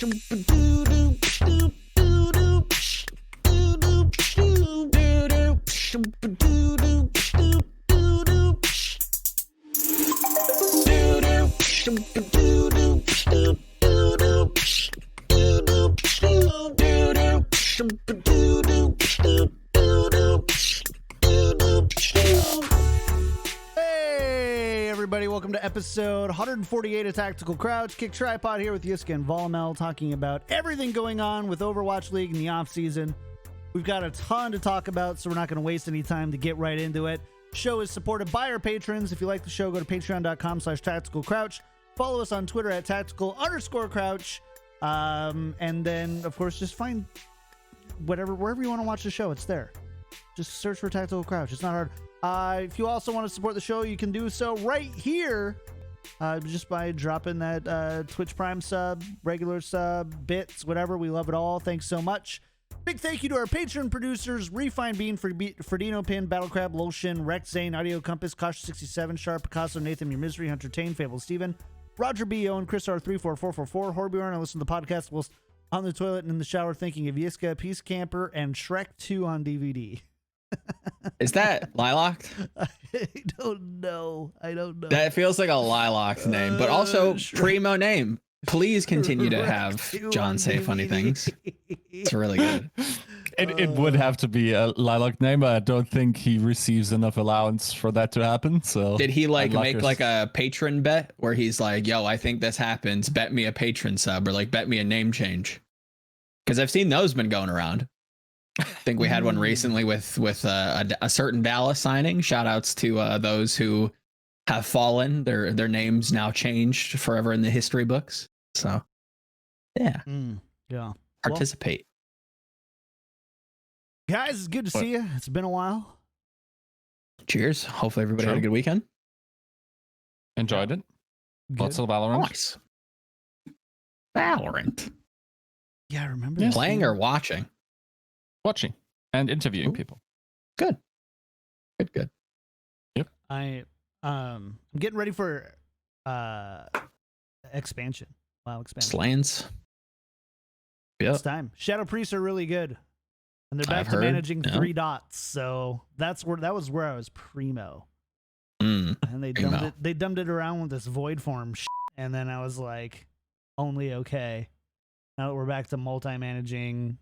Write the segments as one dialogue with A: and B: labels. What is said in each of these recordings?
A: Hey everybody, welcome to episode 148 of Tactical Crouch. Kickedtripod here with Yiska and Volamel, talking about everything going on with Overwatch League in the off season. We've got a ton to talk about, so we're not going to waste any time to get right into it. Show is supported by our patrons. If you like the show, go to patreon.com/tacticalcrouch. Follow us on Twitter at tactical_crouch. And then, of course, just find wherever you want to watch the show, it's there. Just search for Tactical Crouch. It's not hard. If you also want to support the show, you can do so right here, just by dropping that Twitch Prime sub, regular sub, bits, whatever. We love it all. Thanks so much. Big thank you to our patron producers: Refine Bean, Ferdino Pin, Battlecrab, Lolshin, Rex Zane, Audio Compass, Kosh67, Sharp, Picasso, Nathan, Your Misery, Hunter Tane, Fable Steven, Roger B. Owen, Chris R34444, Horbjorn. I listen to the podcast whilst on the toilet and in the shower thinking of Yiska, Peace Camper, and Shrek 2 on DVD.
B: Is that Lilac?
A: I don't know.
B: That feels like a Lilac name, but also primo name. Please continue to have John say funny things. It's really good.
C: It would have to be a Lilac name, but I don't think he receives enough allowance for that to happen. So
B: did he make like a patron bet where he's like, yo, I think this happens, bet me a patron sub, or like bet me a name change? Because I've seen those been going around. I think we had one recently with a certain Dallas signing. Shout outs to those who have fallen. Their names now changed forever in the history books. So yeah.
A: Yeah.
B: Participate.
A: Well, guys, it's good to see you. It's been a while.
B: Cheers. Hopefully everybody had a good weekend.
C: Enjoyed it.
A: Good.
C: Lots of Valorant.
B: Nice. Valorant.
A: Yeah, I remember this.
B: Playing or watching?
C: Watching and interviewing people.
B: Good. Good.
C: Yep.
A: I'm getting ready for expansion. Wow, expansion.
B: Slans. Yep.
A: It's time. Shadow Priests are really good. And they're back to managing 3 dots. So that was where I was primo. And they dumbed it around with this void form and then I was like, only okay. Now that we're back to multi-managing,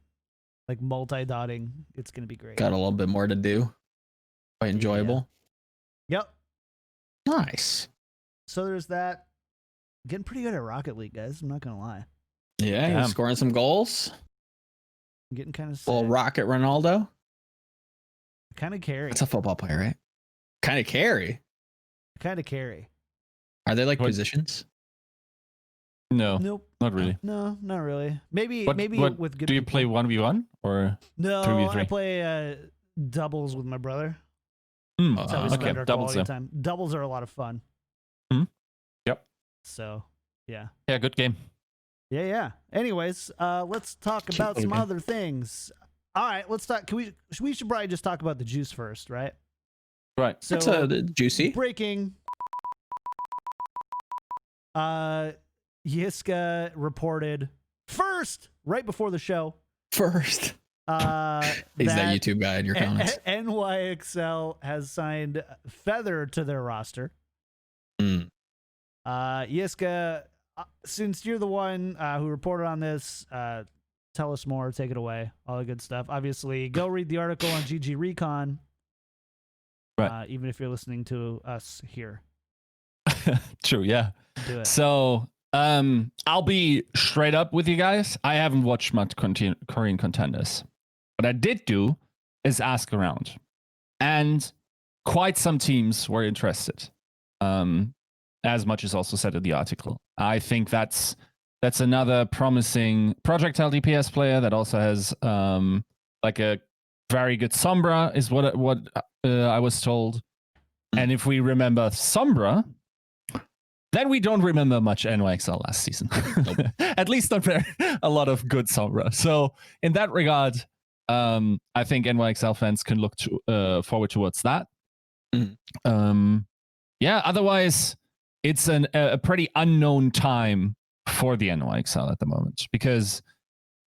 A: like multi-dotting, it's gonna be great.
B: Got a little bit more to do. Quite enjoyable.
A: Yeah. Yep.
B: Nice.
A: So there's that. Getting pretty good at Rocket League, guys. I'm not gonna lie.
B: Yeah, you're scoring some goals.
A: I'm getting kind of
B: little Rocket Ronaldo.
A: Kind of carry.
B: That's a football player, right? Kind of carry. Are they like positions?
C: No.
A: Nope.
C: Not really.
A: No, not really. Maybe with good.
C: Do you play 1v1 or
A: no?
C: 3v3?
A: I play doubles with my brother.
C: That's how we
A: spend our
C: doubles.
A: Quality time. Doubles are a lot of fun.
C: Yep.
A: So, yeah.
C: Yeah, good game.
A: Yeah. Anyways, let's talk about some other things. All right, let's talk. We should probably just talk about the juice first, right?
C: Right.
A: So
B: it's juicy.
A: Breaking. Yiska reported first, right before the show.
B: First. He's that YouTube guy in your comments.
A: NYXL has signed Feather to their roster. Yiska, since you're the one who reported on this, tell us more, take it away, all the good stuff. Obviously, go read the article on GG Recon,
C: right?
A: Even if you're listening to us here.
C: True, yeah.
A: Do it.
C: So, I'll be straight up with you guys. I haven't watched much Korean contenders. What I did do is ask around, and quite some teams were interested. As much as also said in the article. I think that's another promising projectile DPS player that also has like a very good Sombra is what I was told. And if we remember Sombra, then we don't remember much NYXL last season. At least not a lot of good Sombra. So in that regard, I think NYXL fans can look forward towards that. Yeah, otherwise, it's a pretty unknown time for the NYXL at the moment, because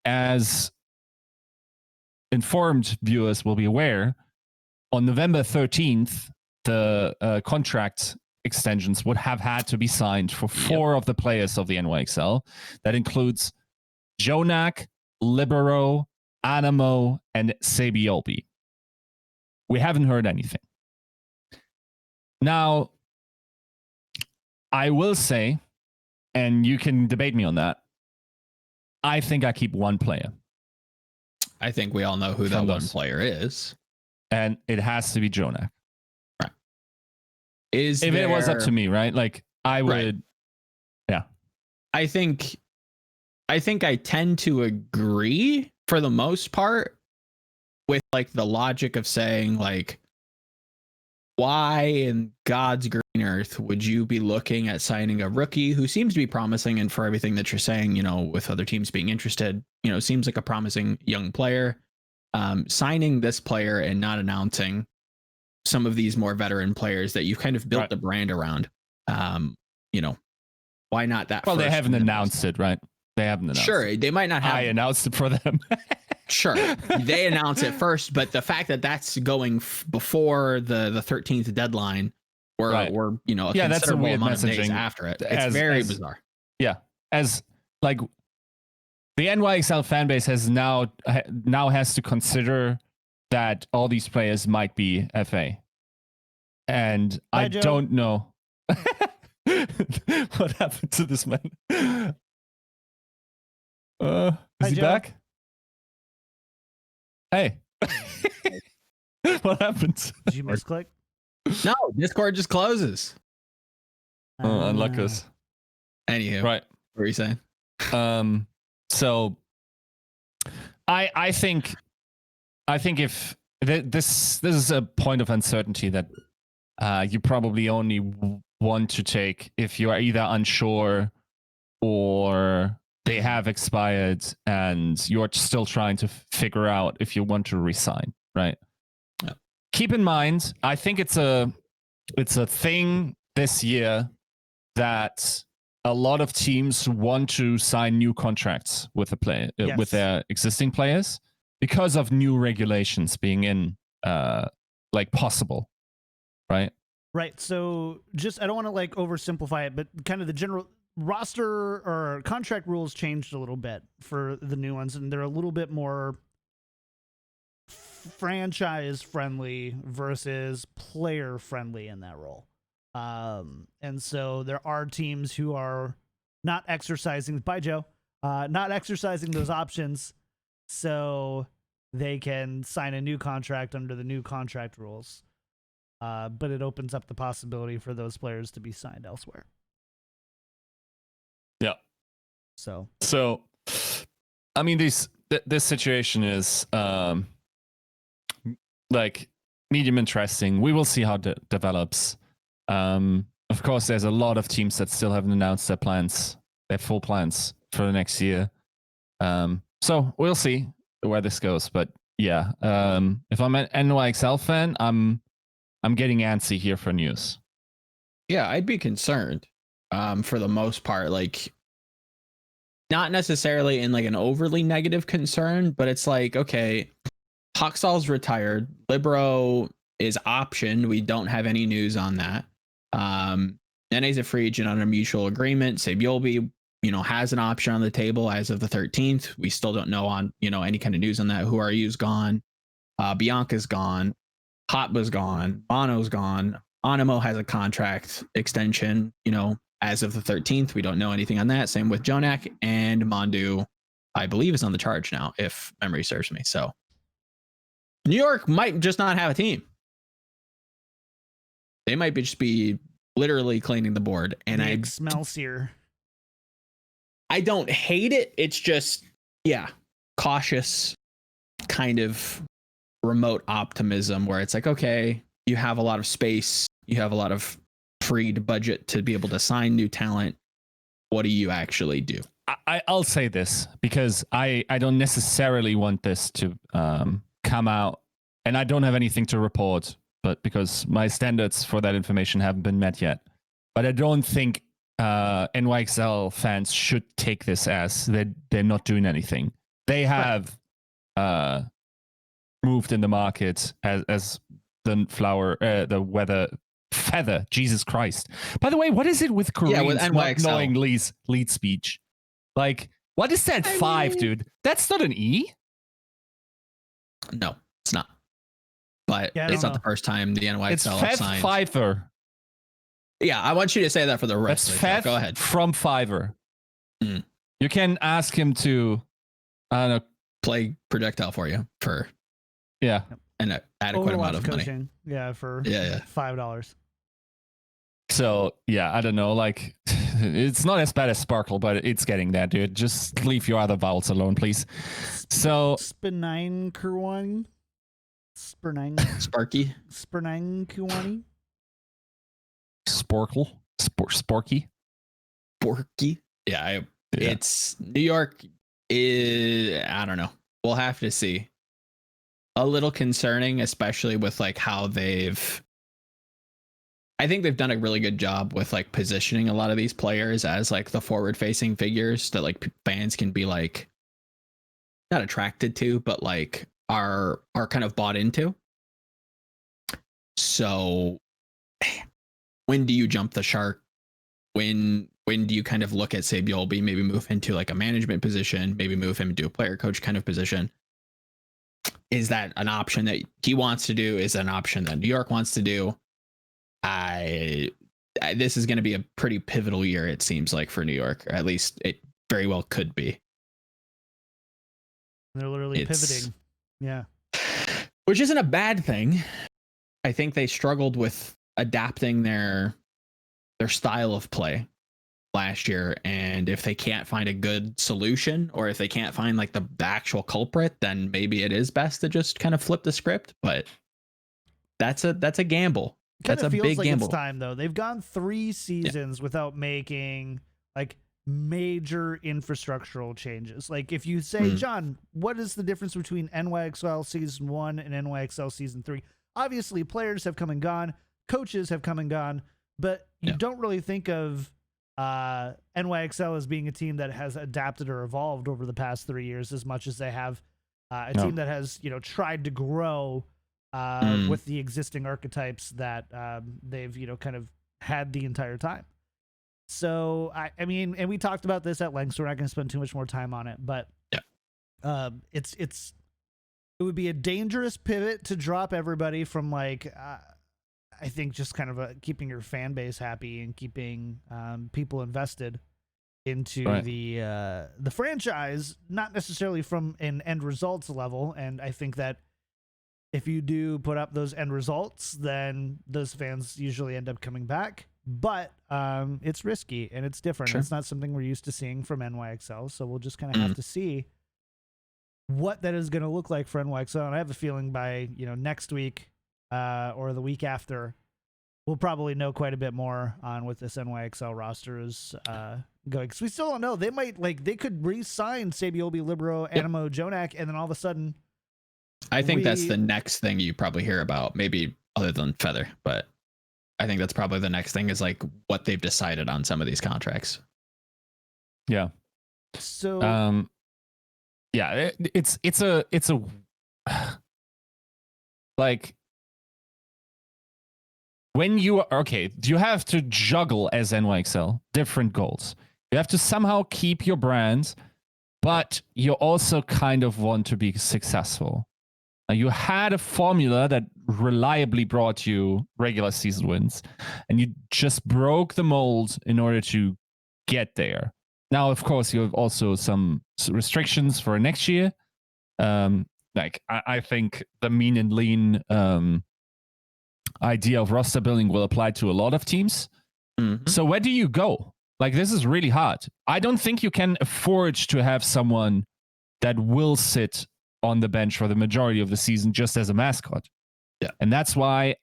C: as informed viewers will be aware, on November 13th, the contract extensions would have had to be signed for 4 of the players of the NYXL. That includes Jonak, Libero, Animo, and Sabiolbi. We haven't heard anything. Now, I will say, and you can debate me on that, I think I keep one player.
B: I think we all know who that one player is.
C: And it has to be Jonak.
B: Right.
C: If it was up to me, right? Like, I would... Right. Yeah.
B: I think I tend to agree for the most part with like the logic of saying like, why in God's green earth would you be looking at signing a rookie who seems to be promising? And for everything that you're saying, you know, with other teams being interested, you know, seems like a promising young player. Signing this player and not announcing some of these more veteran players that you've kind of built the brand around. You know, why not that?
C: Well, they haven't announced it, right? They haven't announced
B: it. They might not have.
C: I announced it for them.
B: Sure. They announce it first, but the fact that that's going before the 13th deadline or you know, a considerable amount of days after it, it's very bizarre.
C: Yeah. As like the NYXL fan base has now has to consider that all these players might be FA. And I don't know what happened to this man. Is he back? Hey. What happened?
A: Did you misclick?
B: No, Discord just closes.
C: Unluck us.
B: Anywho,
C: right.
B: What were you saying?
C: So I think if this is a point of uncertainty that you probably only want to take if you are either unsure or they have expired and you're still trying to figure out if you want to resign, right? Yeah. Keep in mind, I think it's a thing this year that a lot of teams want to sign new contracts with a player with their existing players because of new regulations being in like possible, right?
A: Right. So just I don't want to like oversimplify it, but kind of the general roster or contract rules changed a little bit for the new ones, and they're a little bit more franchise friendly versus player friendly in that role. And so there are teams who are not exercising not exercising those options so they can sign a new contract under the new contract rules. But it opens up the possibility for those players to be signed elsewhere.
C: Yeah.
A: So
C: I mean, this situation is like medium interesting. We will see how it develops. Of course, there's a lot of teams that still haven't announced their full plans for the next year. So we'll see where this goes. But yeah, if I'm an NYXL fan, I'm getting antsy here for news.
B: Yeah, I'd be concerned. For the most part, like not necessarily in like an overly negative concern, but it's like, okay, Hoxall's retired. Libero is optioned. We don't have any news on that. Nene's a free agent on a mutual agreement. Sabiolbi, you know, has an option on the table as of the 13th. We still don't know on, you know, any kind of news on that. Who Are You's gone. Bianca's gone. Hotba's gone. Bono's gone. Animo has a contract extension, you know, as of the 13th. We don't know anything on that. Same with Jonak, and Mondu, I believe, is on the charge now, if memory serves me. So New York might just not have a team. They might just be literally cleaning the board. And I
A: smell sear.
B: I don't hate it. It's just, yeah, cautious kind of remote optimism where it's like, okay, you have a lot of space. You have a lot of freed budget to be able to sign new talent. What do you actually do?
C: I'll say this because I don't necessarily want this to come out, and I don't have anything to report, but because my standards for that information haven't been met yet. But I don't think NYXL fans should take this as they're not doing anything. They have moved in the market as the feather. Jesus Christ! By the way, what is it with Koreans
B: with
C: not
B: NYXL.
C: knowing lead speech? Like, what is that five, dude? That's not an E.
B: No, it's not. But
A: Yeah,
B: it's not the first time the NYXL
C: It's
B: have signed.
C: Fiverr.
B: Yeah, I want you to say that for the rest
C: That's
B: of it.
C: Fev
B: Go ahead.
C: from Fiverr.
B: Mm.
C: You can ask him to, I don't know,
B: Play projectile for you for an adequate amount of
A: coaching.
B: money.
A: Yeah, for $5.
C: So yeah, I don't know. Like, it's not as bad as Sparkle, but it's getting there, dude. Just leave your other vowels alone, please. So
A: Spinine Kurwani.
B: Sparky.
A: Spinine Kurwani.
C: Sporkle. Sporky.
B: Borky. Yeah, it's New York. I don't know. We'll have to see. A little concerning, especially with like how I think they've done a really good job with like positioning a lot of these players as like the forward facing figures that like fans can be like not attracted to, but like are kind of bought into. So when do you jump the shark? When do you kind of look at Sabiolby, maybe move into like a management position, maybe move him into a player coach kind of position? Is that an option that he wants to do? Is that an option that New York wants to do? This is going to be a pretty pivotal year, it seems like, for New York, or at least it very well could be.
A: They're literally pivoting. Yeah.
B: Which isn't a bad thing. I think they struggled with adapting their style of play last year, and if they can't find a good solution, or if they can't find like the actual culprit, then maybe it is best to just kind of flip the script. But that's a gamble. That's a big gamble.
A: It's time though. They've gone 3 seasons without making like major infrastructural changes. Like if you say, John, what is the difference between NYXL season 1 and NYXL season 3? Obviously, players have come and gone, coaches have come and gone, but you don't really think of NYXL as being a team that has adapted or evolved over the past 3 years as much as they have a team that has, tried to grow with the existing archetypes that they've, kind of had the entire time. So, I mean, and we talked about this at length, so we're not going to spend too much more time on it, but it would be a dangerous pivot to drop everybody from like, I think just kind of keeping your fan base happy and keeping people invested into the franchise, not necessarily from an end results level. And I think that if you do put up those end results, then those fans usually end up coming back. But it's risky and it's different. Sure. It's not something we're used to seeing from NYXL. So we'll just kind of have to see what that is going to look like for NYXL. And I have a feeling by, next week or the week after, we'll probably know quite a bit more on what this NYXL roster is going. Because we still don't know. They might, they could re-sign Sabiolby, Libero, Animo, Jonak, and then all of a sudden...
B: I think that's the next thing you probably hear about, maybe other than Feather, but I think that's probably the next thing is like what they've decided on some of these contracts.
C: Yeah.
A: So
C: it's a like when you are you have to juggle as NYXL different goals. You have to somehow keep your brand, but you also kind of want to be successful. You had a formula that reliably brought you regular season wins, and you just broke the mold in order to get there. Now, of course, you have also some restrictions for next year. I think the mean and lean idea of roster building will apply to a lot of teams. Mm-hmm. So where do you go? Like, this is really hard. I don't think you can afford to have someone that will sit on the bench for the majority of the season just as a mascot. Yeah. And that's why,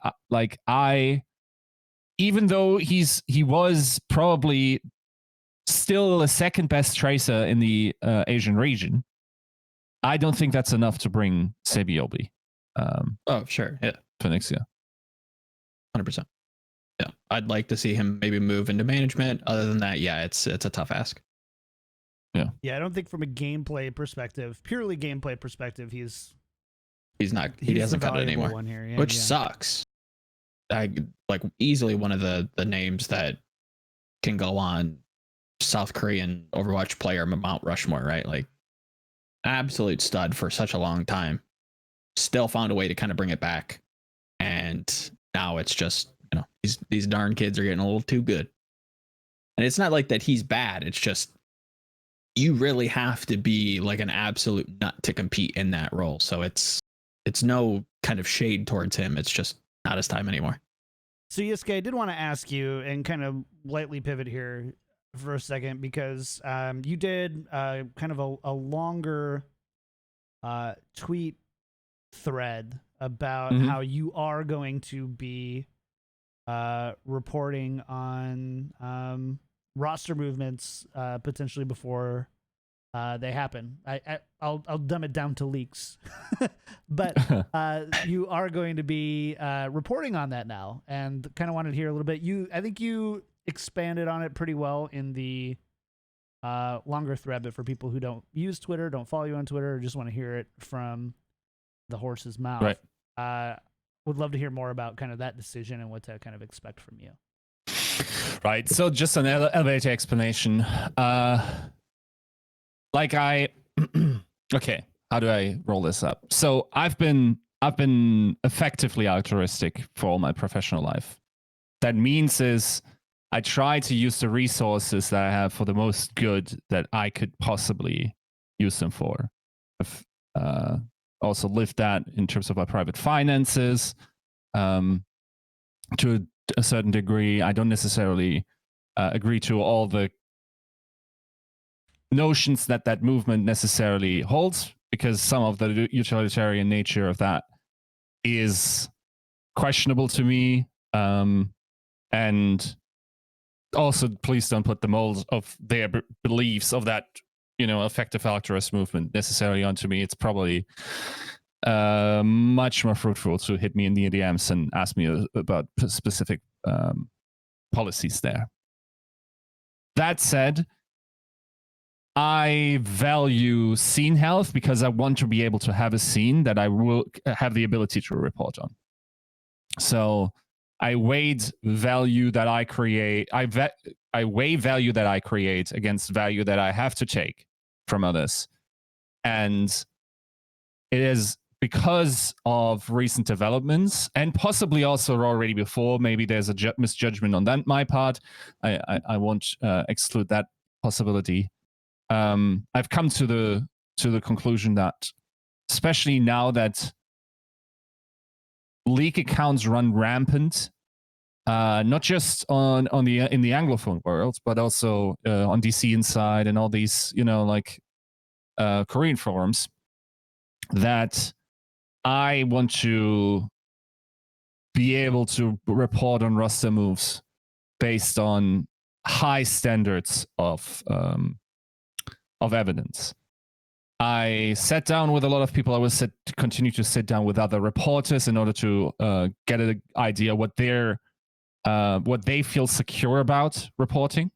C: even though he was probably still the second best tracer in the Asian region, I don't think that's enough to bring Sabiolby.
B: Oh, sure. Yeah.
C: For next year.
B: 100%. Yeah, I'd like to see him maybe move into management. Other than that, yeah, it's a tough ask.
A: Yeah, I don't think from a gameplay perspective, purely gameplay perspective, he
B: doesn't cut it anymore,
A: one here. Yeah,
B: which
A: yeah.
B: sucks. I like easily one of the names that can go on South Korean Overwatch player Mount Rushmore, right? Like absolute stud for such a long time. Still found a way to kind of bring it back, and now it's just these darn kids are getting a little too good. And it's not like that he's bad. It's just you really have to be like an absolute nut to compete in that role. So it's no kind of shade towards him. It's just not his time anymore.
A: So Yiska, I did want to ask you and kind of lightly pivot here for a second because you did kind of a longer tweet thread about how you are going to be reporting on roster movements potentially before they happen. I'll dumb it down to leaks, but you are going to be reporting on that now, and kind of wanted to hear a little bit. I think you expanded on it pretty well in the longer thread, but for people who don't use Twitter, don't follow you on Twitter, or just want to hear it from the horse's mouth,
C: right?
A: Would love to hear more about kind of that decision and what to kind of expect from you.
C: Right. So just an elevator explanation. Okay, how do I roll this up? So I've been effectively altruistic for all my professional life. That means is I try to use the resources that I have for the most good that I could possibly use them for. I've also lived that in terms of my private finances to a certain degree. I don't necessarily agree to all the notions that movement necessarily holds, because some of the utilitarian nature of that is questionable to me. And also, please don't put the molds of their beliefs of that, effective altruist movement necessarily onto me. It's probably much more fruitful to hit me in the DMs and ask me about specific policies there. That said, I value scene health because I want to be able to have a scene that I will have the ability to report on. So I weighed value that I create. I weigh value that I create against value that I have to take from others. And it is because of recent developments, and possibly also already before, maybe there's a misjudgment on that my part. I won't exclude that possibility. I've come to the conclusion that, especially now that leak accounts run rampant, not just in the Anglophone world, but also on DC Inside and all these, Korean forums, that I want to be able to report on roster moves based on high standards of evidence. I sat down with a lot of people. I will continue to sit down with other reporters in order to get an idea what they feel secure about reporting.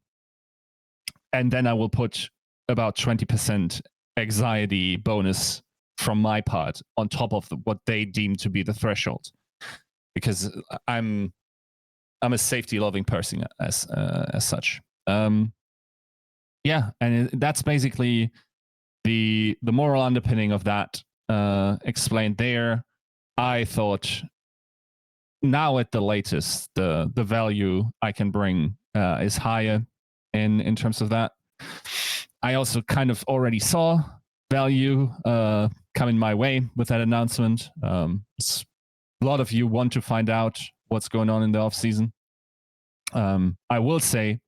C: And then I will put about 20% anxiety bonus from my part on top of what they deem to be the threshold, because I'm a safety loving person as such. Yeah, and that's basically the moral underpinning of that explained there. I thought now at the latest, the value I can bring is higher in terms of that. I also kind of already saw value coming my way with that announcement. A lot of you want to find out what's going on in the off season. I will say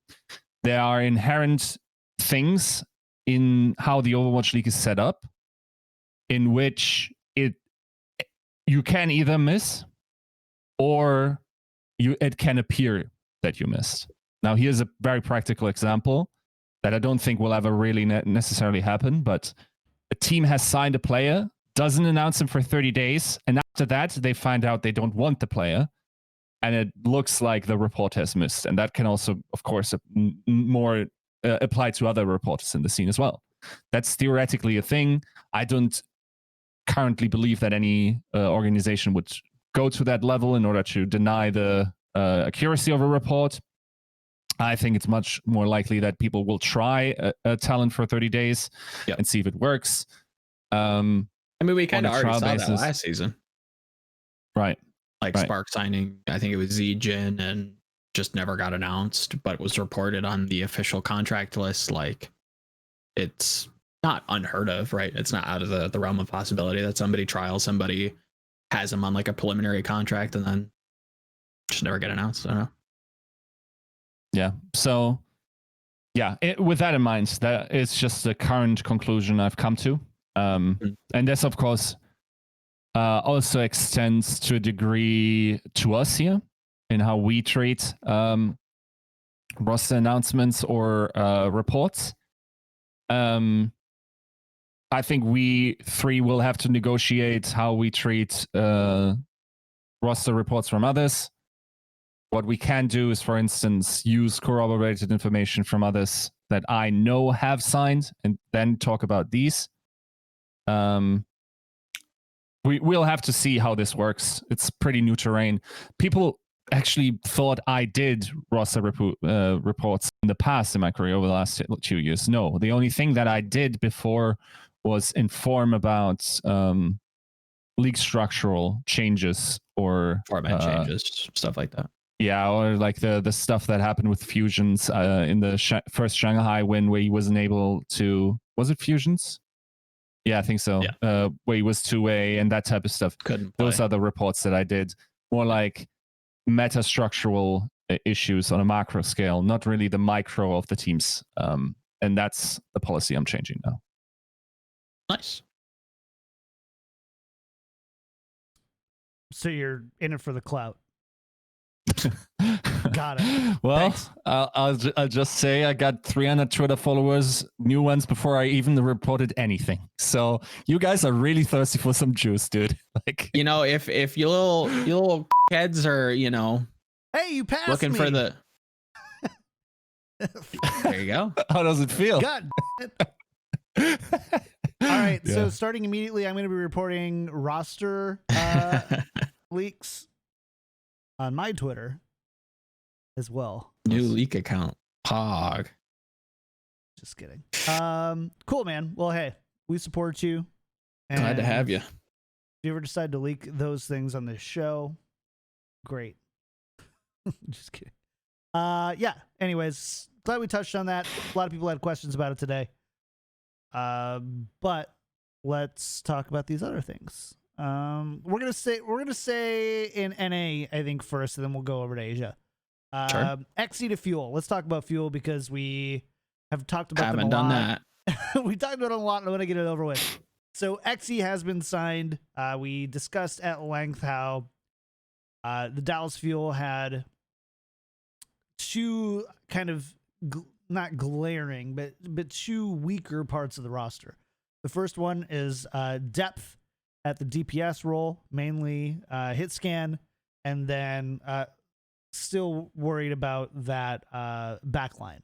C: there are inherent things in how the Overwatch League is set up, in which you can either miss or it can appear that you missed. Now, here's a very practical example that I don't think will ever really necessarily happen, but a team has signed a player, doesn't announce him for 30 days, and after that, they find out they don't want the player. and it looks like the report has missed. And that can also, of course, more apply to other reporters in the scene as well. That's theoretically a thing. I don't currently believe that any organization would go to that level in order to deny the accuracy of a report. I think it's much more likely that people will try a talent for 30 days and see if it works. I
B: mean, we kind of already saw that last season.
C: Right.
B: Like Spark signing, I think it was Zijin, and just never got announced, but was reported on the official contract list. Like, it's not unheard of, right? It's not out of the realm of possibility that somebody trials somebody, has them on like a preliminary contract, and then just never get announced. I don't know.
C: Yeah. So, yeah, with that in mind, that it's just the current conclusion I've come to. And this, of course, also extends to a degree to us here in how we treat roster announcements or reports. I think we three will have to negotiate how we treat roster reports from others. What we can do is, for instance, use corroborated information from others that I know have signed and then talk about these. We'll have to see how this works. It's pretty new terrain. People actually thought I did roster reports in the past in my career over the last 2 years. No, the only thing that I did before was inform about league structural changes or
B: format changes, stuff like that.
C: Yeah, or like the stuff that happened with Fusions in the first Shanghai win, where he wasn't able to. Was it Fusions? Yeah, I think so. Yeah. Where he was 2A and that type of stuff.
B: Couldn't play.
C: Those are the reports that I did. More like meta structural issues on a macro scale, not really the micro of the teams. And that's the policy I'm changing now.
B: Nice.
A: So you're in it for the clout. Got it.
C: Well, I'll just say I got 300 Twitter followers, new ones, before I even reported anything. So you guys are really thirsty for some juice, dude. Like,
B: you know, if you little heads are, you know,
A: hey, you passed
B: looking
A: me.
B: for the. There you go.
C: How does it feel?
A: God. All right. Yeah. So starting immediately, I'm going to be reporting roster leaks on my Twitter as well.
B: New leak account. Pog.
A: Just kidding. Cool, man. Well, hey, we support you.
B: Glad to have you.
A: If you ever decide to leak those things on this show, great. Just kidding. Yeah. Anyways, glad we touched on that. A lot of people had questions about it today. But let's talk about these other things. We're gonna say in NA, I think, first, and then we'll go over to Asia.
B: Sure.
A: XE to Fuel. Let's talk about Fuel because we have talked about
B: them a lot. Haven't done
A: that. We talked about it a lot, and I want to get it over with. So XE has been signed. We discussed at length how the Dallas Fuel had two kind of not glaring, but two weaker parts of the roster. The first one is depth at the DPS role, mainly hit scan, and then still worried about that backline.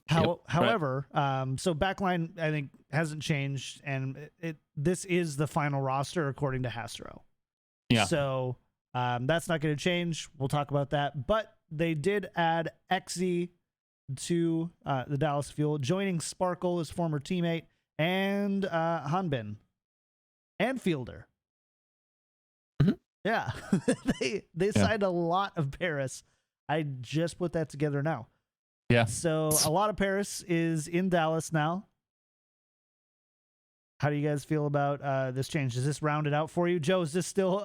A: However, so backline, I think, hasn't changed, and this is the final roster according to Hastro.
C: Yeah.
A: So that's not going to change. We'll talk about that. But they did add XZ to the Dallas Fuel, joining Sparkle, his former teammate, and Hanbin and Fielder.
B: Mm-hmm.
A: Yeah. they signed a lot of Paris. I just put that together now.
C: Yeah.
A: So a lot of Paris is in Dallas now. How do you guys feel about this change? Does this round it out for you? Joe, is this still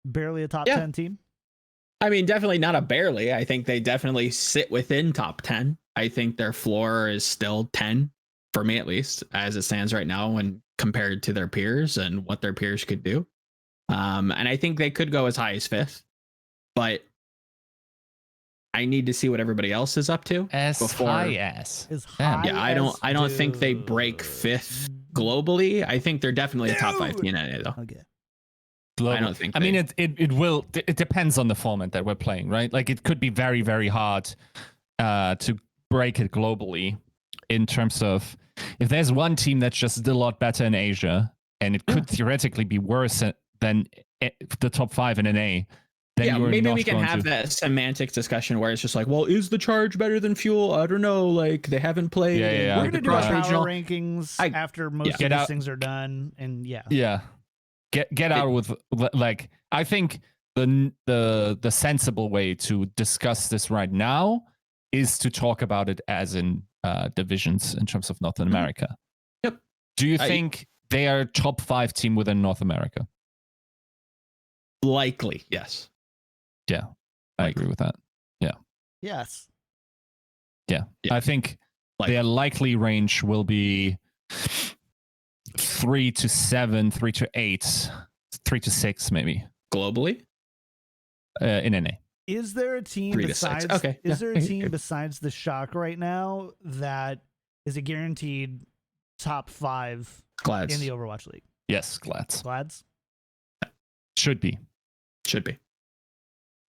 A: barely a top 10 team?
B: I mean, definitely not a barely. I think they definitely sit within top 10. I think their floor is still 10, for me at least, as it stands right now when compared to their peers and what their peers could do. And I think they could go as high as 5th, but I need to see what everybody else is up to.
C: High
A: as.
B: Yeah, I don't think they break 5th globally. I think they're definitely a top 5 team though.
A: Okay.
C: global.
B: I don't think.
C: I mean, it will. It depends on the format that we're playing, right? Like, it could be very, very hard to break it globally in terms of if there's one team that's just a lot better in Asia, and it could theoretically be worse than the top 5 in NA.
B: Yeah, maybe we can have that semantics discussion where it's just like, well, is the charge better than fuel? I don't know. Like, they haven't played.
C: Yeah.
A: We're gonna do our power
B: regional
A: rankings after most of these things are done, and
C: yeah, get out with like. I think the sensible way to discuss this right now is to talk about it as in divisions in terms of North America.
B: Yep.
C: Do you think they are top 5 team within North America?
B: Likely, yes.
C: Yeah, I agree with that. Yeah.
A: Yes.
C: Yeah. I think their likely range will be 3 to 7, 3 to 8, 3 to 6, maybe.
B: Globally?
C: In NA.
A: Is there a team besides?
B: Okay.
A: Is there a team besides the Shock right now that is a guaranteed top 5
B: Glads
A: in the Overwatch League?
C: Yes, Glads.
A: Glads?
C: Should be.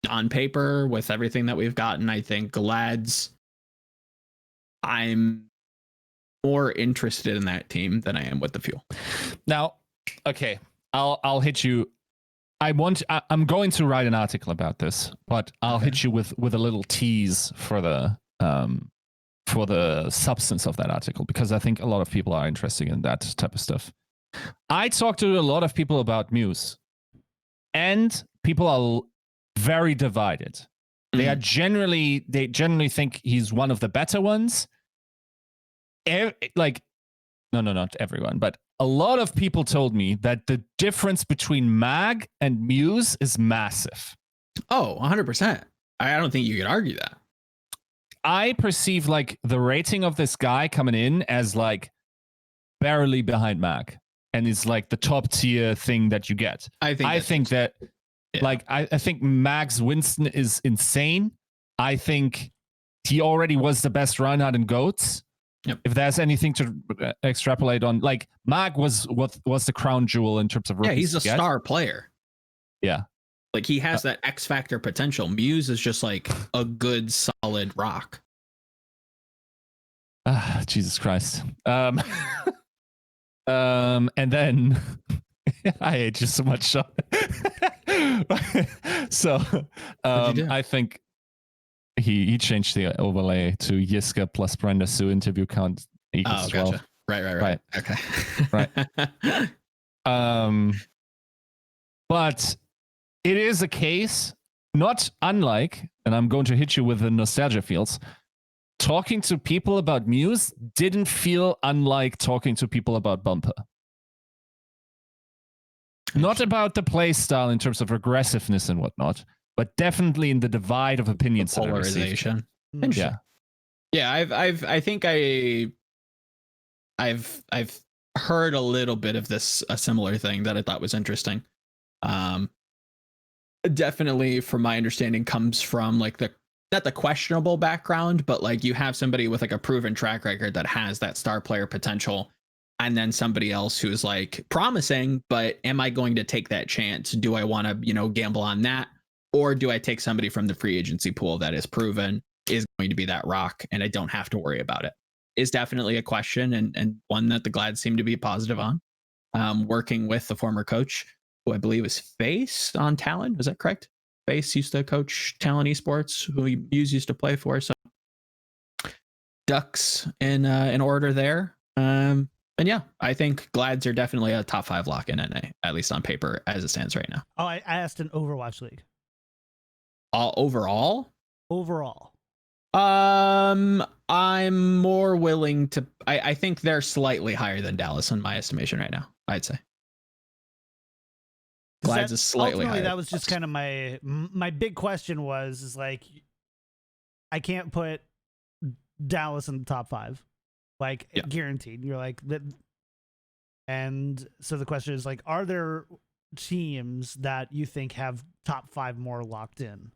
B: On paper, with everything that we've gotten, I think Glads. I'm more interested in that team than I am with the Fuel.
C: Now, okay, I'll hit you. I'm going to write an article about this, but I'll hit you with a little tease for the substance of that article, because I think a lot of people are interested in that type of stuff. I talked to a lot of people about Muse, and people are very divided. They are generally think he's one of the better ones. Like, no, not everyone, but a lot of people told me that the difference between Mag and Muse is massive.
B: Oh, 100%. I don't think you could argue that.
C: I perceive like the rating of this guy coming in as like barely behind Mag, and it's like the top tier thing that you get. I think that like I think Mag's Winston is insane. I think he already was the best Reinhardt in GOATs.
B: Yep.
C: If there's anything to extrapolate on, like Mag was the crown jewel in terms of rookies.
B: Yeah, he's a star player.
C: Yeah,
B: like he has that X factor potential. Muse is just like a good solid rock.
C: Jesus Christ. And then I hate you so much, Sean. So I think he changed the overlay to Yiska plus Brenda Sue interview count equals 12.
B: Gotcha. Right. Okay.
C: Right. But it is a case not unlike, and I'm going to hit you with the nostalgia feels, talking to people about Muse didn't feel unlike talking to people about Bumper. Not about the play style in terms of aggressiveness and whatnot, but definitely in the divide of opinions.
B: The polarization. Yeah. I think I've heard a little bit of this, a similar thing that I thought was interesting. Definitely, from my understanding, comes from like not the questionable background, but like you have somebody with like a proven track record that has that star player potential, and then somebody else who's like promising, but am I going to take that chance? Do I want to, gamble on that? Or do I take somebody from the free agency pool that is proven, is going to be that rock, and I don't have to worry about it? Is definitely a question, and one that the Glads seem to be positive on. Working with the former coach, who I believe is Face on Talon. Is that correct? Face used to coach Talon Esports, who Muse used to play for. So ducks in order there. And yeah, I think Glads are definitely a top 5 lock in NA, at least on paper as it stands right now.
A: Oh, I asked an Overwatch League.
B: Overall?
A: Overall.
B: I'm more willing to. I think they're slightly higher than Dallas in my estimation right now, I'd say. Glads is slightly higher.
A: That was just kind of my big question is like, I can't put Dallas in the top 5, like guaranteed. You're like that, and so the question is like, are there teams that you think have top 5 more locked in?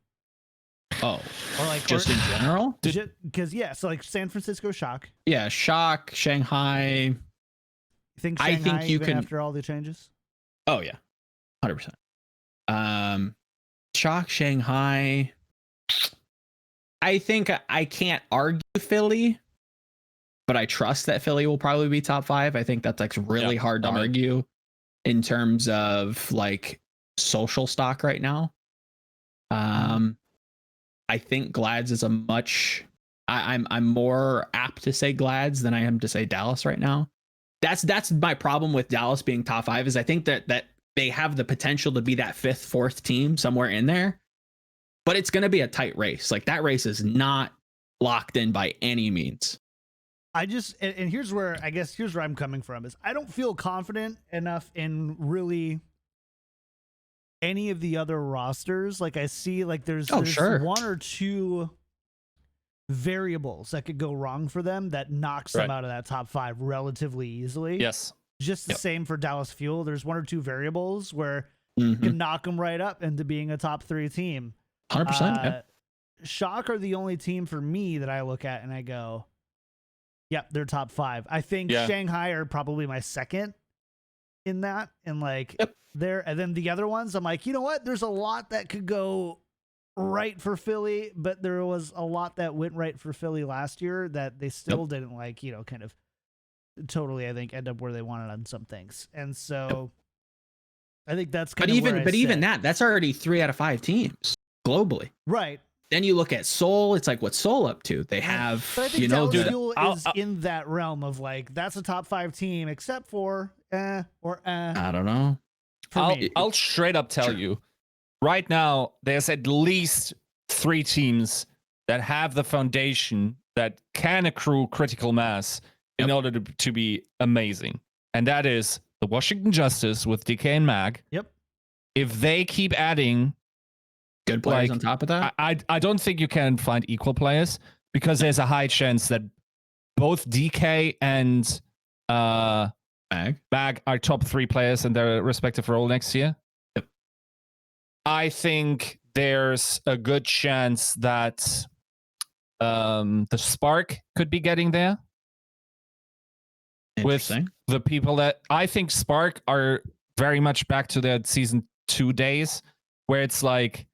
B: Oh, or like just in general?
A: Because so like San Francisco Shock.
B: Yeah, Shock, Shanghai.
A: I think you can after all the changes.
B: Oh yeah, 100%. Chalk Shanghai. I think I can't argue Philly, but I trust that Philly will probably be top 5. I think that's like really hard to argue in terms of like social stock right now. I think Glads is a much. I'm more apt to say Glads than I am to say Dallas right now. That's my problem with Dallas being top 5 is I think that they have the potential to be that 5th, 4th team somewhere in there, but it's going to be a tight race. Like that race is not locked in by any means.
A: And here's where I'm coming from is I don't feel confident enough in really any of the other rosters. Like I see like there's one or two variables that could go wrong for them that knocks them out of that top 5 relatively easily.
C: Yes.
A: Just the same for Dallas Fuel. There's one or two variables where you can knock them right up into being a top 3 team.
B: 100%.
A: Shock are the only team for me that I look at and I go, yep, they're top 5. I think Shanghai are probably my second in that. And like and then the other ones, I'm like, you know what? There's a lot that could go right for Philly, but there was a lot that went right for Philly last year that they still didn't like, kind of totally, I think, end up where they wanted on some things. And so I think that's kind of
B: even that's already 3 out of 5 teams globally.
A: Right.
B: Then you look at Seoul, it's like what's Seoul up to? They have,
A: but I think Dallas Fuel is in that realm of like, that's a top 5 team, except for I
B: don't know.
C: I'll straight up tell you, right now, there's at least 3 teams that have the foundation that can accrue critical mass in order to be amazing. And that is the Washington Justice with DK and Mag.
A: Yep.
C: If they keep adding
B: good players on top of that,
C: I don't think you can find equal players because there's a high chance that both DK and Mag are top 3 players in their respective role next year.
B: Yep.
C: I think there's a good chance that the Spark could be getting there. With the people that I think Spark are very much back to their season 2 days, where it's like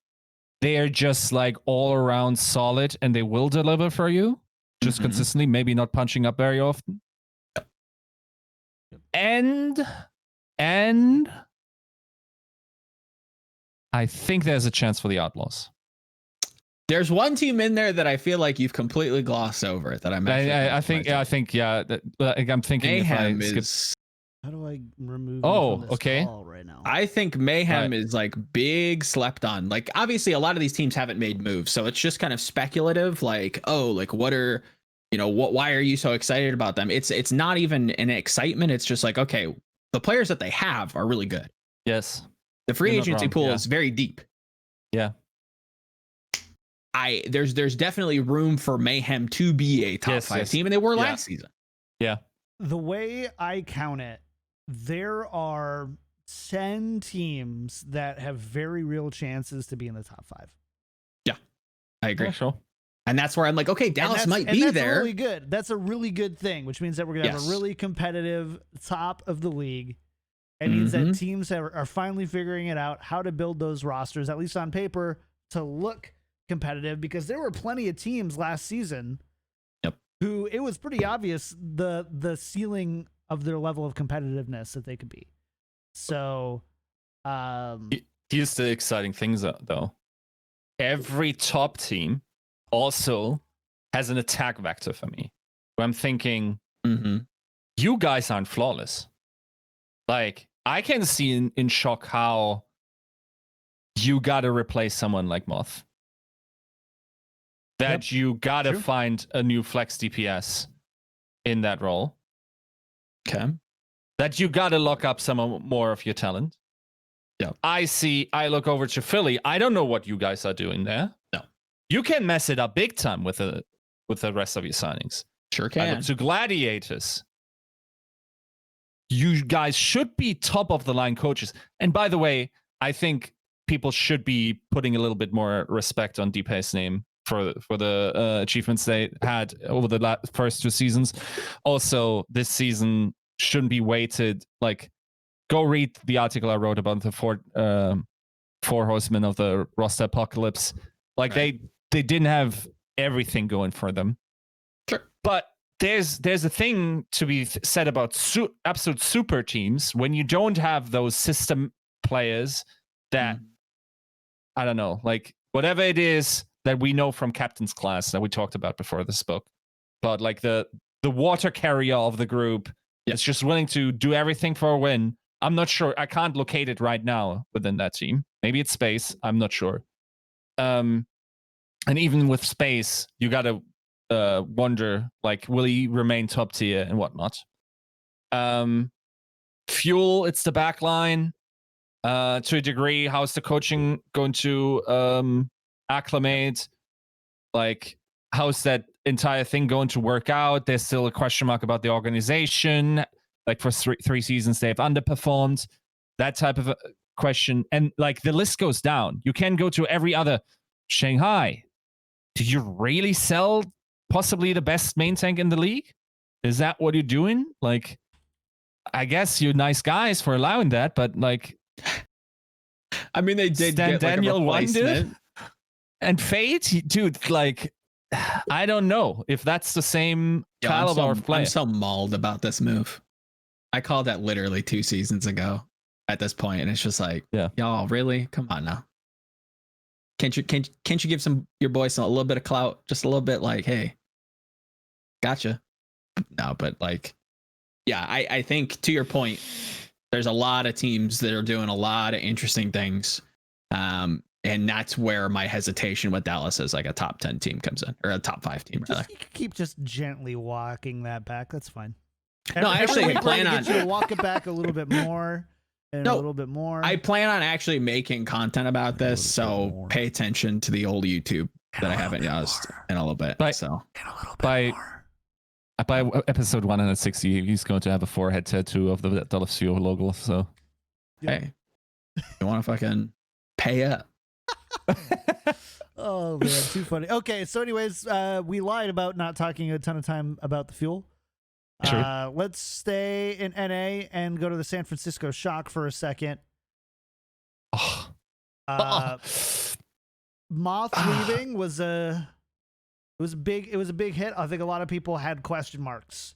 C: they are just like all around solid and they will deliver for you just consistently, maybe not punching up very often. And I think there's a chance for the Outlaws.
B: There's one team in there that I feel like you've completely glossed over that I'm
C: thinking
B: Mayhem is.
A: How do I remove?
C: Call
A: right now?
B: I think Mayhem is like big slept on. Like obviously a lot of these teams haven't made moves, so it's just kind of speculative. Like what are why are you so excited about them? It's not even an excitement. It's just like okay, the players that they have are really good.
C: Yes,
B: the free agency pool is very deep.
C: Yeah.
B: There's definitely room for Mayhem to be a top 5 team, and they were last season.
C: Yeah.
A: The way I count it, there are 10 teams that have very real chances to be in the top 5.
B: Yeah, I agree.
C: Yeah, sure.
B: And that's where I'm like, okay, Dallas might be there.
A: Really good. That's a really good thing, which means that we're gonna have a really competitive top of the league. It means that teams are finally figuring it out how to build those rosters, at least on paper, to look competitive, because there were plenty of teams last season who it was pretty obvious the ceiling of their level of competitiveness that they could be. So
C: here's the exciting things though. Every top team also has an attack vector for me. I'm thinking you guys aren't flawless. Like I can see in Shock how you gotta replace someone like Moth. That you gotta find a new flex DPS in that role.
B: Okay.
C: That you gotta lock up some more of your talent.
B: Yeah.
C: I look over to Philly. I don't know what you guys are doing there.
B: No.
C: You can mess it up big time with the rest of your signings.
B: Sure can.
C: I look to Gladiators. You guys should be top of the line coaches. And by the way, I think people should be putting a little bit more respect on DP's name for the achievements they had over the first 2 seasons. Also, this season shouldn't be weighted. Like, go read the article I wrote about the four horsemen of the roster apocalypse. Like
B: Right.
C: they didn't have everything going for them.
B: Sure.
C: But there's a thing to be said about absolute super teams when you don't have those system players that I don't know, like whatever it is that we know from Captain's Class that we talked about before this book, but like the water carrier of the group is just willing to do everything for a win. I'm not sure. I can't locate it right now within that team. Maybe it's Space. I'm not sure. And even with Space, you gotta wonder, like, will he remain top tier and whatnot? Fuel, it's the back line. To a degree, how's the coaching going to acclimate? Like, how's that entire thing going to work out? There's still a question mark about the organization. Like, for three seasons, they've underperformed. That type of question. And, like, the list goes down. You can go to every other. Shanghai, did you really sell possibly the best main tank in the league? Is that what you're doing? Like, I guess you're nice guys for allowing that, but, like,
B: I mean, they did
C: Stan
B: get
C: Daniel
B: like a replacement.
C: And Fate, dude, like, I don't know if that's the same caliber of player.
B: I'm so mauled about this move. I called that literally 2 seasons ago at this point, and it's just like, y'all, really? Come on now. Can't you give your boys a little bit of clout, just a little bit, like, hey, gotcha. No, but like, yeah, I think to your point, there's a lot of teams that are doing a lot of interesting things. And that's where my hesitation with Dallas as like a top 10 team comes in, or a top 5 team, rather.
A: You can keep just gently walking that back. That's fine.
B: No, I actually plan on
A: get you to walk it back a little bit more. And a little bit more.
B: I plan on actually making content about this, so pay attention to the old YouTube that I haven't used in a little bit. By
C: episode 160, he's going to have a forehead tattoo of the WCO logo. So,
B: hey, you want to fucking pay up?
A: Oh man, too funny. Okay, so anyways, we lied about not talking a ton of time about the fuel.
C: Sure.
A: Let's stay in NA and go to the San Francisco Shock for a second. Moth leaving was a big hit. I think a lot of people had question marks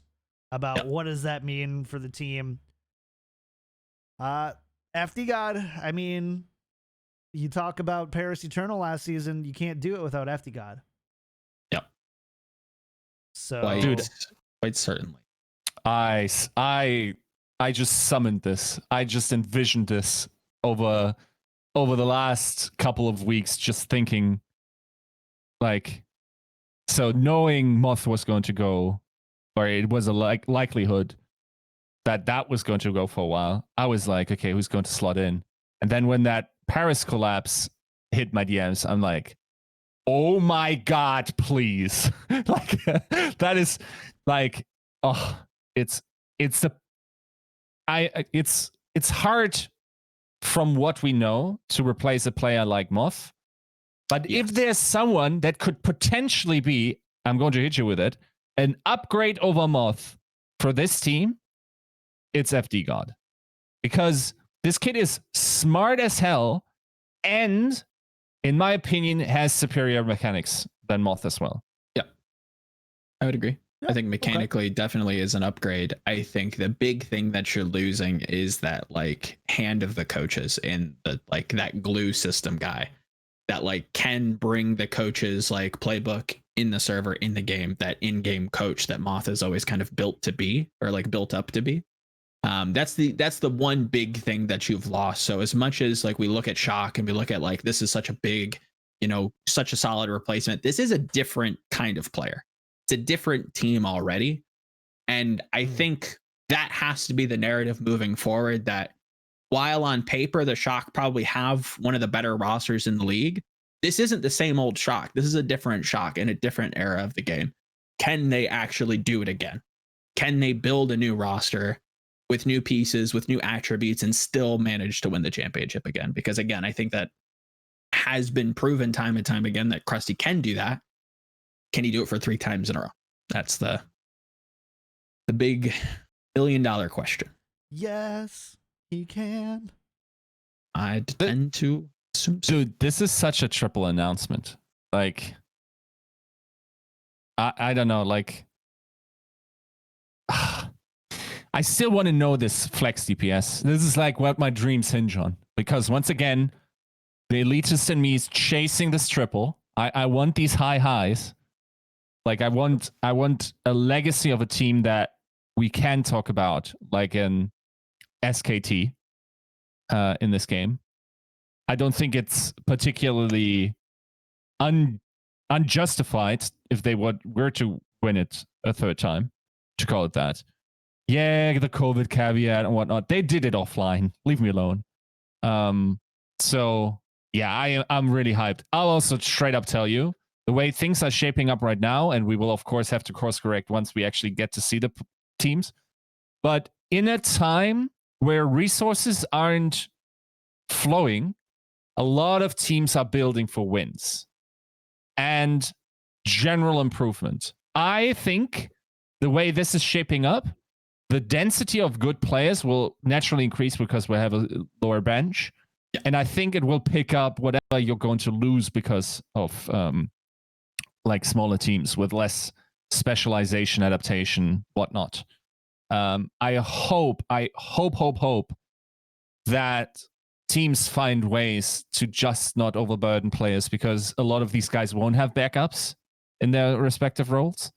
A: about what does that mean for the team. FDGoD, I mean, you talk about Paris Eternal last season, you can't do it without FDGoD.
B: Yep.
A: So,
B: quite certainly.
C: I just summoned this. I just envisioned this over the last couple of weeks, just thinking, like, so knowing Moth was going to go, or it was a likelihood that was going to go for a while, I was like, okay, who's going to slot in? And then when that Paris collapse hit my DMs, I'm like, oh my God, please. Like, that is like, oh, it's hard from what we know to replace a player like Moth. But if there's someone that could potentially be, I'm going to hit you with it, an upgrade over Moth for this team, it's FDGoD. Because this kid is smart as hell and, in my opinion, has superior mechanics than Moth as well.
B: Yeah, I would agree. I think mechanically definitely is an upgrade. I think the big thing that you're losing is that like hand of the coaches and the like that glue system guy that like can bring the coaches like playbook in the server, in the game, that in-game coach that Moth is always kind of built to be, or like built up to be. That's the one big thing that you've lost. So as much as like we look at Shock and we look at like this is such a big, such a solid replacement, this is a different kind of player. It's a different team already. And I think that has to be the narrative moving forward, that while on paper, the Shock probably have one of the better rosters in the league, this isn't the same old Shock. This is a different Shock in a different era of the game. Can they actually do it again? Can they build a new roster with new pieces, with new attributes, and still manage to win the championship again? Because again, I think that has been proven time and time again that Krusty can do that. Can he do it for 3 times in a row? That's the big $1 billion question.
A: Yes, he can.
B: I tend to
C: Dude, this is such a triple announcement. Like, I don't know. Like, I still want to know this flex DPS. This is like what my dreams hinge on. Because once again, the elitist in me is chasing this triple. I want these high highs. Like, I want a legacy of a team that we can talk about, like in SKT in this game. I don't think it's particularly unjustified if they were to win it a third time, to call it that. Yeah, the COVID caveat and whatnot. They did it offline. Leave me alone. So yeah, I'm really hyped. I'll also straight up tell you the way things are shaping up right now, and we will of course have to course correct once we actually get to see the teams. But in a time where resources aren't flowing, a lot of teams are building for wins and general improvement. I think the way this is shaping up, the density of good players will naturally increase because we have a lower bench. Yeah. And I think it will pick up whatever you're going to lose because of like smaller teams with less specialization, adaptation, whatnot. I hope that teams find ways to just not overburden players, because a lot of these guys won't have backups in their respective roles.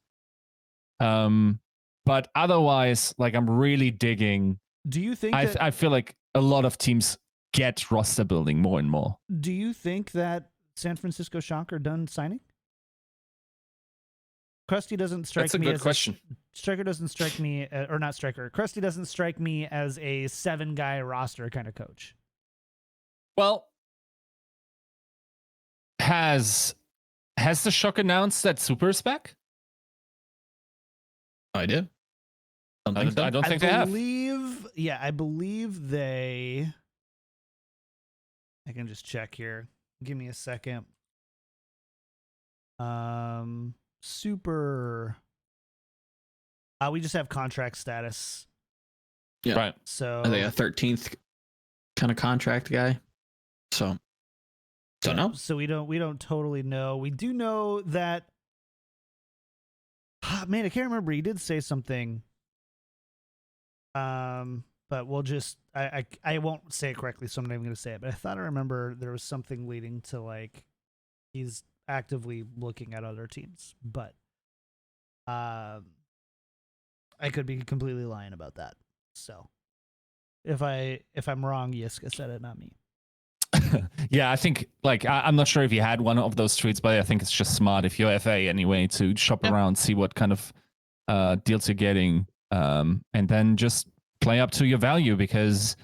C: But otherwise, like, I'm really digging.
A: Do you think
C: I feel like a lot of teams get roster building more and more.
A: Do you think that San Francisco Shock are done signing? Krusty doesn't strike me.
C: That's a good question.
A: Striker doesn't strike me, or not Striker. Krusty doesn't strike me as a 7-guy roster kind of coach.
C: Well, has the Shock announced that super spec?
B: I did.
C: I don't think they have.
A: Yeah, I believe they. I can just check here. Give me a second. Super. We just have contract status.
B: Yeah.
C: Right.
A: So
B: are they a 13th kind of contract guy? So don't know.
A: So we don't totally know. We do know that. Man, I can't remember. He did say something. But we'll just I won't say it correctly, so I'm not even gonna say it. But I thought I remember there was something leading to like he's actively looking at other teams. But I could be completely lying about that. So if I'm wrong, Yiska said it, not me.
C: Yeah, I think like I'm not sure if you had one of those tweets, but I think it's just smart if you're FA anyway to shop around, see what kind of deals you're getting, and then just play up to your value, because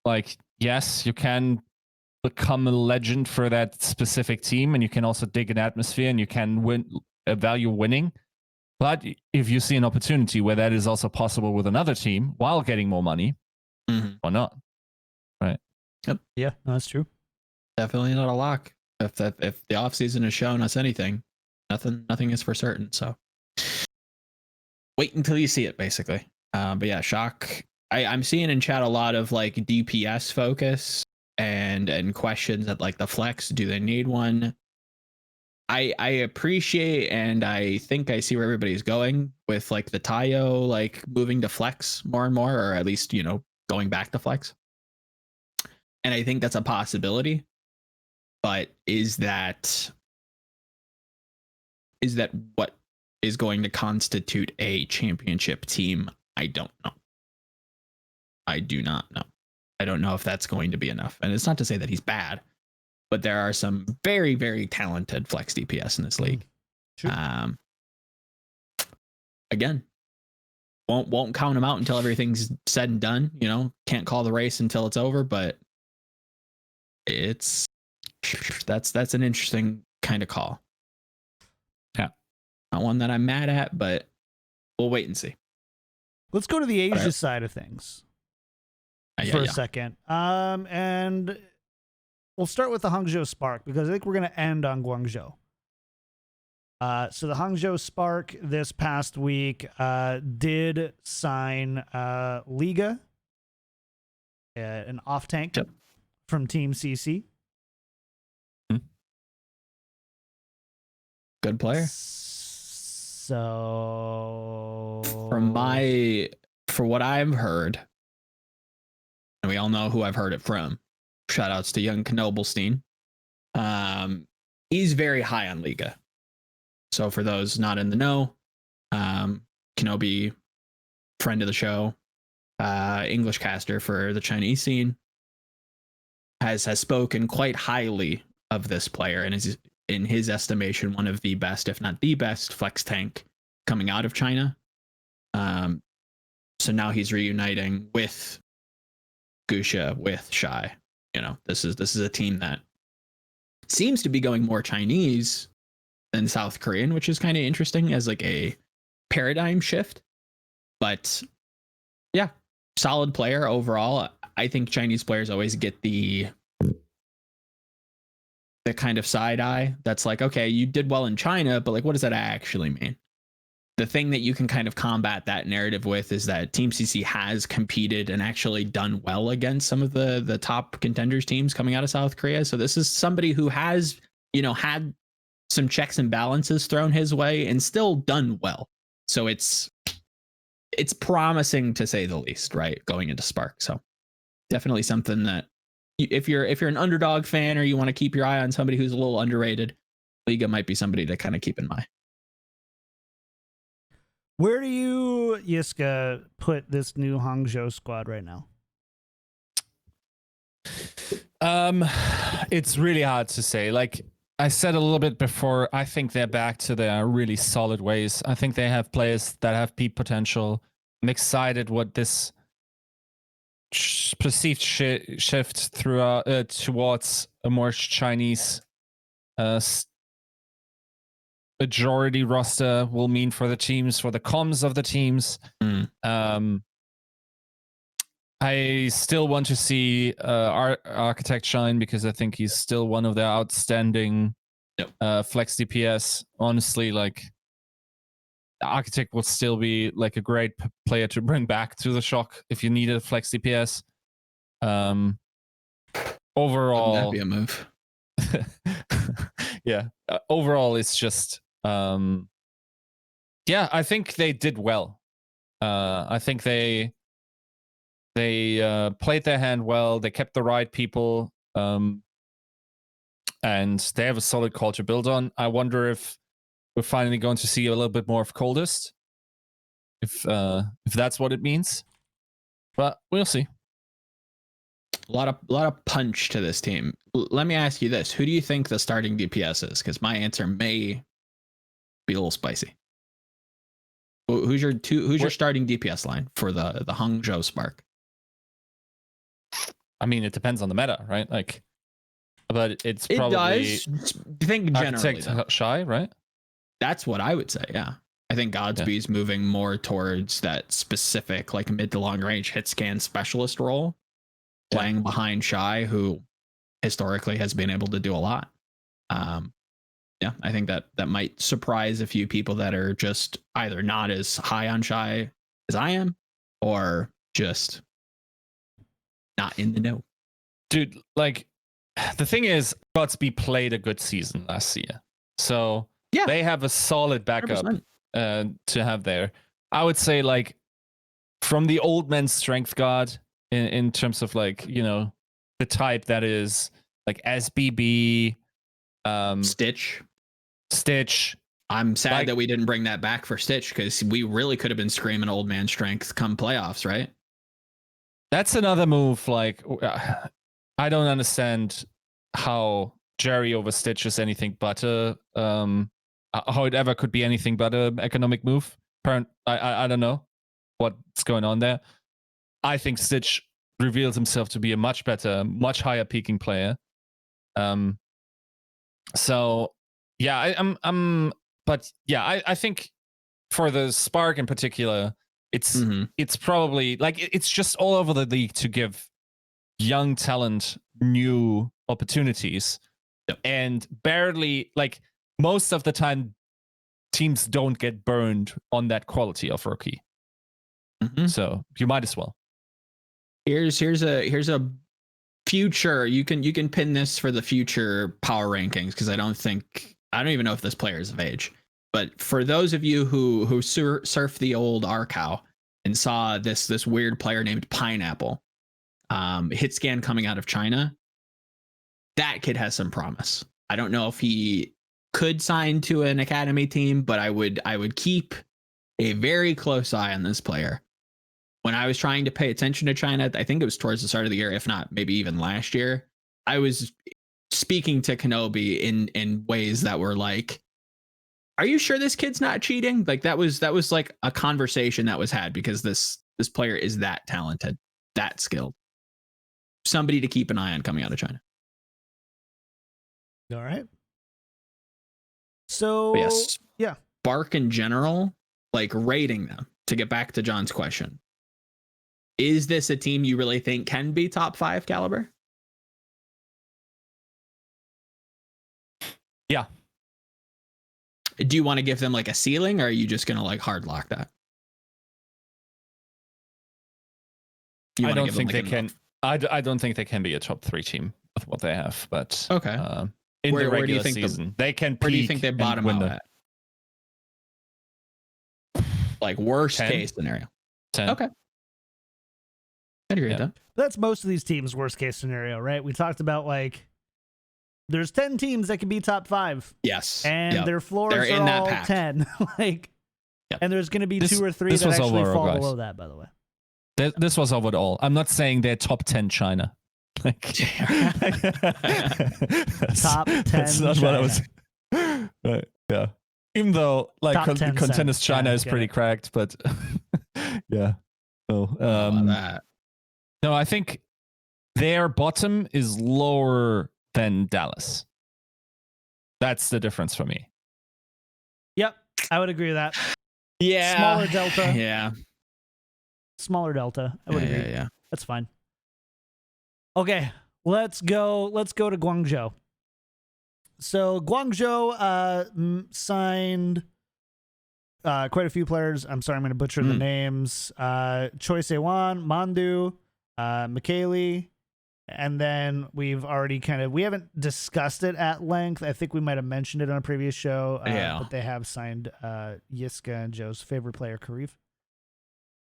C: like, yes, you can become a legend for that specific team, and you can also dig an atmosphere, and you can value winning. But if you see an opportunity where that is also possible with another team while getting more money, why not? Right.
B: Yep.
A: Yeah, no, that's true.
B: Definitely not a lock. If the offseason has shown us anything, nothing is for certain. So wait until you see it, basically. But yeah, Shock. I'm seeing in chat a lot of like DPS focus and questions at like the flex. Do they need one? I appreciate, and I think I see where everybody's going with like the Tayo like moving to flex more and more, or at least, you know, going back to flex. And I think that's a possibility. But is that what is going to constitute a championship team? I don't know. I do not know. I don't know if that's going to be enough. And it's not to say that he's bad, but there are some very, very talented flex DPS in this league.
A: Sure.
B: Again, won't count him out until everything's said and done. You know, can't call the race until it's over, but that's an interesting kind of call.
C: Yeah.
B: Not one that I'm mad at, but we'll wait and see.
A: Let's go to the Asia side of things for a second. And we'll start with the Hangzhou Spark, because I think we're going to end on Guangzhou. So the Hangzhou Spark this past week did sign LiGe, an off-tank from Team CC.
B: Good player.
A: So
B: for what I've heard, and we all know who I've heard it from. Shout outs to young Knobelstein. He's very high on LiGe. So for those not in the know, Kenobi, friend of the show, English caster for the Chinese scene, has spoken quite highly of this player and is, in his estimation, one of the best, if not the best, flex tank coming out of China. So now he's reuniting with Gusha, with Shy. This is a team that seems to be going more Chinese than South Korean, which is kind of interesting as like a paradigm shift. But yeah, solid player overall. I think Chinese players always get the kind of side eye that's like, okay, you did well in China, but like, what does that actually mean? The thing that you can kind of combat that narrative with is that Team CC has competed and actually done well against some of the top contenders teams coming out of South Korea. So this is somebody who has, had some checks and balances thrown his way and still done well. So it's promising to say the least, right? Going into Spark. So definitely something that if you're an underdog fan or you want to keep your eye on somebody who's a little underrated, LiGe might be somebody to kind of keep in mind.
A: Where do you, Yiska, put this new Hangzhou squad right now?
C: It's really hard to say. Like I said a little bit before, I think they're back to their really solid ways. I think they have players that have peak potential. I'm excited what this perceived shift throughout towards a more Chinese majority roster will mean for the teams, for the comms of the teams. I still want to see Architect shine because I think he's still one of the outstanding flex DPS. Honestly, like the Architect would still be like a great player to bring back to the Shock if you needed a flex DPS. Overall,
B: wouldn't that be a move?
C: Yeah. Overall, it's just I think they did well. I think they played their hand well. They kept the right people, and they have a solid culture built on. I wonder if we're finally going to see a little bit more of Coldest, if that's what it means. But we'll see.
B: A lot of punch to this team. Let me ask you this: who do you think the starting DPS is? Because my answer may be a little spicy. Who's your starting DPS line for the Hangzhou Spark?
C: I mean, it depends on the meta, right? Like, but it's probably
B: think generally
C: Shy, right?
B: That's what I would say. Yeah, I think Godspeed's moving more towards that specific, like mid to long range hit scan specialist role, playing behind Shy, who historically has been able to do a lot. I think that might surprise a few people that are just either not as high on Shy as I am, or just not in the know.
C: Dude, like the thing is, Godspeed played a good season last year, so they have a solid backup to have there. I would say, like, from the old man's strength guard in terms of like, the type that is like SBB, Stitch.
B: I'm sad that we didn't bring that back for Stitch, because we really could have been screaming old man strength come playoffs, right?
C: That's another move. Like, I don't understand how Jerry over Stitch is anything but how it ever could be anything but an economic move. I don't know what's going on there. I think Stitch reveals himself to be a much better, much higher peaking player. So yeah, I think for the Spark in particular, it's probably like it's just all over the league to give young talent new opportunities, and barely, like, most of the time teams don't get burned on that quality of rookie. So you might as well.
B: Here's a future. You can pin this for the future power rankings, because I don't think I don't even know if this player is of age, but for those of you who surf the old Arcow and saw this weird player named Pineapple, hit scan coming out of China, that kid has some promise. I don't know if he could sign to an academy team, but I would keep a very close eye on this player. When I was trying to pay attention to China, I think it was towards the start of the year, if not maybe even last year, I was speaking to Kenobi in ways that were like, are you sure this kid's not cheating? Like that was like a conversation that was had, because this player is that talented, that skilled. Somebody to keep an eye on coming out of China.
A: All right. So
B: But yes,
A: yeah,
B: Bark in general, like rating them, to get back to John's question, is this a team you really think can be top 5 caliber?
C: Yeah.
B: Do you want to give them like a ceiling, or are you just gonna like hard lock that?
C: I don't think they can. I don't think they can be a top 3 team with what they have. But
B: okay,
C: in the
B: where do you
C: regular
B: think
C: season, they can.
B: Where do you think they bottom out at? Like worst
C: 10?
B: case scenario.
C: 10.
B: Okay. I'd agree with that.
A: That's most of these teams' worst case scenario, right? We talked about like there's 10 teams that can be top 5.
B: Yes.
A: And their floors
B: They're
A: are
B: in that
A: all
B: pack.
A: 10. Like, and there's going to be 2 or 3
C: this
A: that
C: was
A: actually
C: overall,
A: fall
C: guys.
A: below that, by the way.
C: This was overall. I'm not saying they're top 10 China. Like,
A: Top 10
C: That's not
A: China.
C: what I was. Right, yeah. Even though like
A: Top 10
C: contenders
A: cents.
C: China
A: Yeah,
C: is
A: get
C: pretty
A: it.
C: cracked, but yeah. So
B: That.
C: no, I think their bottom is lower than Dallas. That's the difference for me.
A: Yep, I would agree with that.
B: Yeah.
A: Smaller delta.
B: Yeah.
A: Smaller delta. I would agree.
B: Yeah.
A: That's fine. Okay, let's go to Guangzhou. So Guangzhou signed quite a few players. I'm sorry, I'm going to butcher the names. Choi Se-wan, Mandu, Michele, and then we haven't discussed it at length. I think we might have mentioned it on a previous show. But they have signed Yiska and Joe's favorite player, Karif.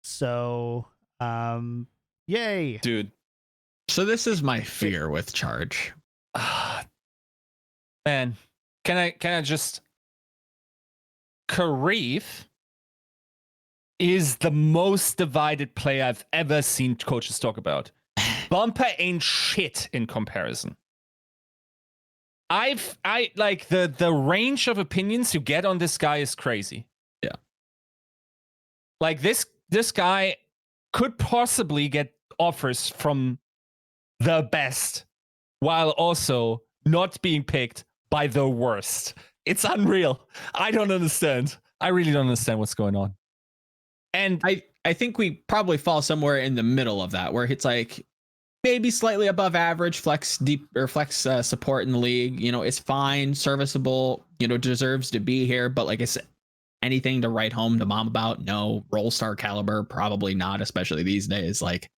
A: So, yay,
C: Dude.
B: So this is my fear with Charge.
C: Man, can I just Karif is the most divided player I've ever seen coaches talk about. Bumper ain't shit in comparison. I like the range of opinions you get on this guy is crazy.
B: Yeah.
C: Like this guy could possibly get offers from the best while also not being picked by the worst. It's unreal. I don't understand. I really don't understand what's going on. And
B: I think we probably fall somewhere in the middle of that, where it's like maybe slightly above average flex support in the league. You know, it's fine, serviceable, you know, deserves to be here. But like I said, anything to write home to mom about? No. Role star caliber? Probably not, especially these days. Like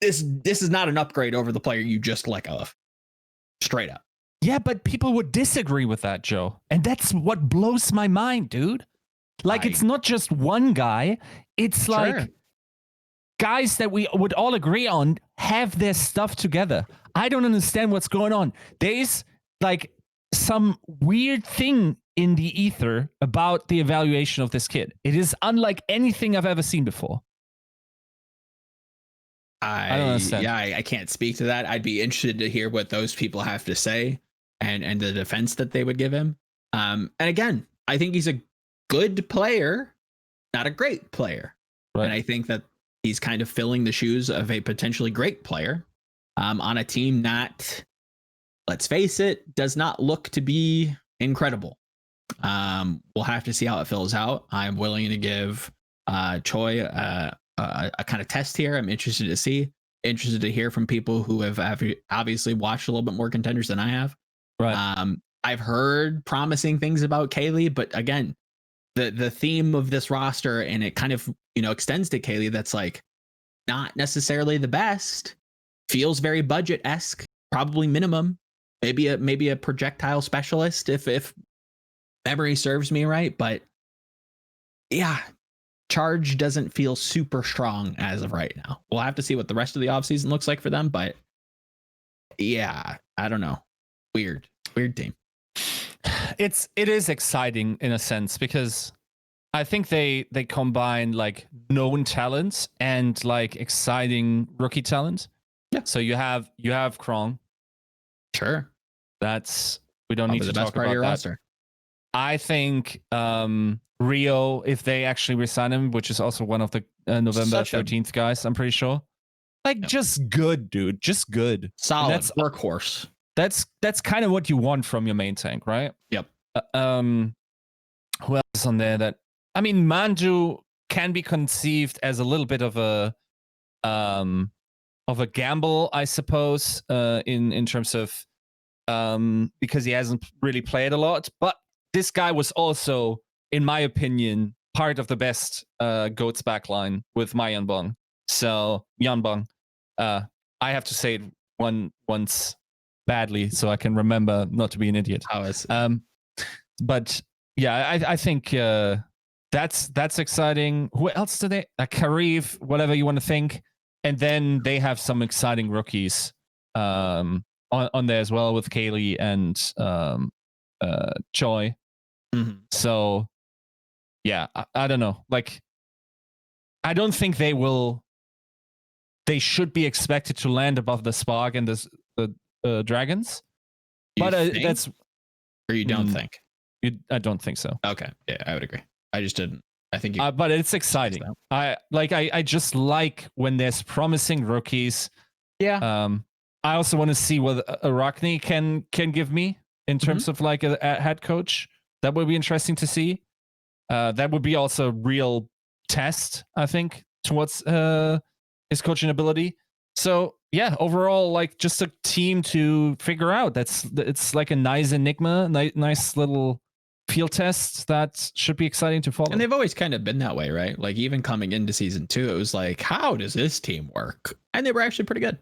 B: this is not an upgrade over the player you just let go of. Straight up.
C: yeah, but people would disagree with that, Joe. And that's what blows my mind, dude. Like, it's not just one guy. It's like guys that we would all agree on have their stuff together. I don't understand what's going on. There's like some weird thing in the ether about the evaluation of this kid. It is unlike anything I've ever seen before. I don't understand.
B: Yeah, I can't speak to that. I'd be interested to hear what those people have to say and the defense that they would give him. And again, I think he's a good player, not a great player.
C: Right.
B: And I think that he's kind of filling the shoes of a potentially great player on a team that, let's face it, does not look to be incredible. We'll have to see how it fills out. I'm willing to give Choi a kind of test here. I'm interested to hear from people who have obviously watched a little bit more contenders than I have.
C: Right.
B: I've heard promising things about Kaylee, but again, the theme of this roster, and it kind of, extends to Kaylee, that's like not necessarily the best, feels very budget-esque, probably minimum. maybe a projectile specialist if memory serves me right. But yeah, Charge doesn't feel super strong as of right now. We'll have to see what the rest of the offseason looks like for them. But yeah, I don't know. Weird team.
C: It is exciting in a sense because I think they combine like known talents and like exciting rookie talent.
B: Yeah.
C: So you have Krong.
B: Sure.
C: We don't need to talk about that.
B: Roster.
C: I think Rio, if they actually resign him, which is also one of the November 13th guys, I'm pretty sure. Like just good, dude. Just good.
B: Solid workhorse.
C: That's kind of what you want from your main tank, right?
B: Yep.
C: Who else is on there that Manju can be conceived as a little bit of a gamble, I suppose, in terms of because he hasn't really played a lot. But this guy was also, in my opinion, part of the best GOATS backline with my Yanbong. So Yanbong, I have to say it once badly so I can remember not to be an idiot.
B: How is
C: but yeah, I think that's exciting. Who else do they? Karif, whatever you want to think. And then they have some exciting rookies on there as well with Kaylee and Choi.
B: Mm-hmm.
C: So yeah, I don't know. Like, I don't think they will. They should be expected to land above the Spark and the Dragons.
B: But
C: that's.
B: Or you don't think?
C: I don't think so.
B: Okay, yeah, I would agree. I just didn't. I think you.
C: But it's exciting. I just like when there's promising rookies.
B: Yeah.
C: I also want to see what Arachne can give me in terms of like a head coach. That would be interesting to see. That would be also a real test, I think, towards his coaching ability. So yeah, overall, like just a team to figure out. It's like a nice enigma, nice little field test that should be exciting to follow.
B: And they've always kind of been that way, right? Like even coming into season 2, it was like, how does this team work? And they were actually pretty good.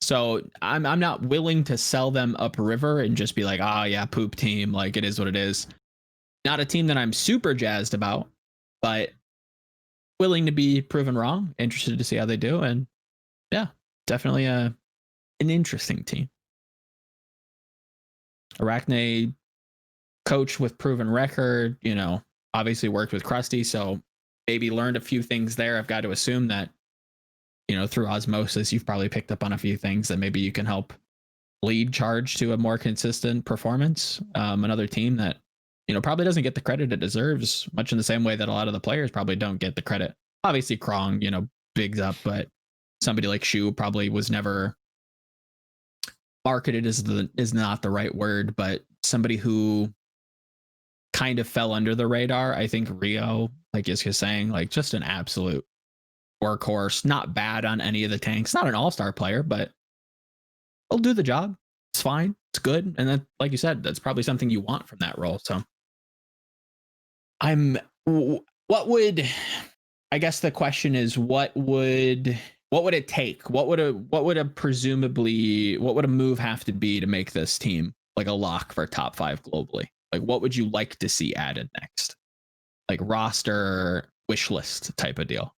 B: So I'm not willing to sell them upriver and just be like, yeah, poop team. Like it is what it is. Not a team that I'm super jazzed about, but willing to be proven wrong. Interested to see how they do. And yeah, definitely an interesting team. Arachne, coach with proven record, obviously worked with Krusty, so maybe learned a few things there. I've got to assume that, through osmosis, you've probably picked up on a few things that maybe you can help lead Charge to a more consistent performance. Another team that, probably doesn't get the credit it deserves, much in the same way that a lot of the players probably don't get the credit. Obviously, Krong, bigs up, but somebody like Shu probably was never marketed is not the right word, but somebody who kind of fell under the radar. I think Rio, like Yiska saying, like just an absolute workhorse, not bad on any of the tanks, not an all-star player, but he'll do the job. It's fine. It's good. And then, like you said, that's probably something you want from that role. So I guess the question is, what would it take? What would a move have to be to make this team like a lock for top 5 globally? Like, what would you like to see added next? Like roster wish list type of deal.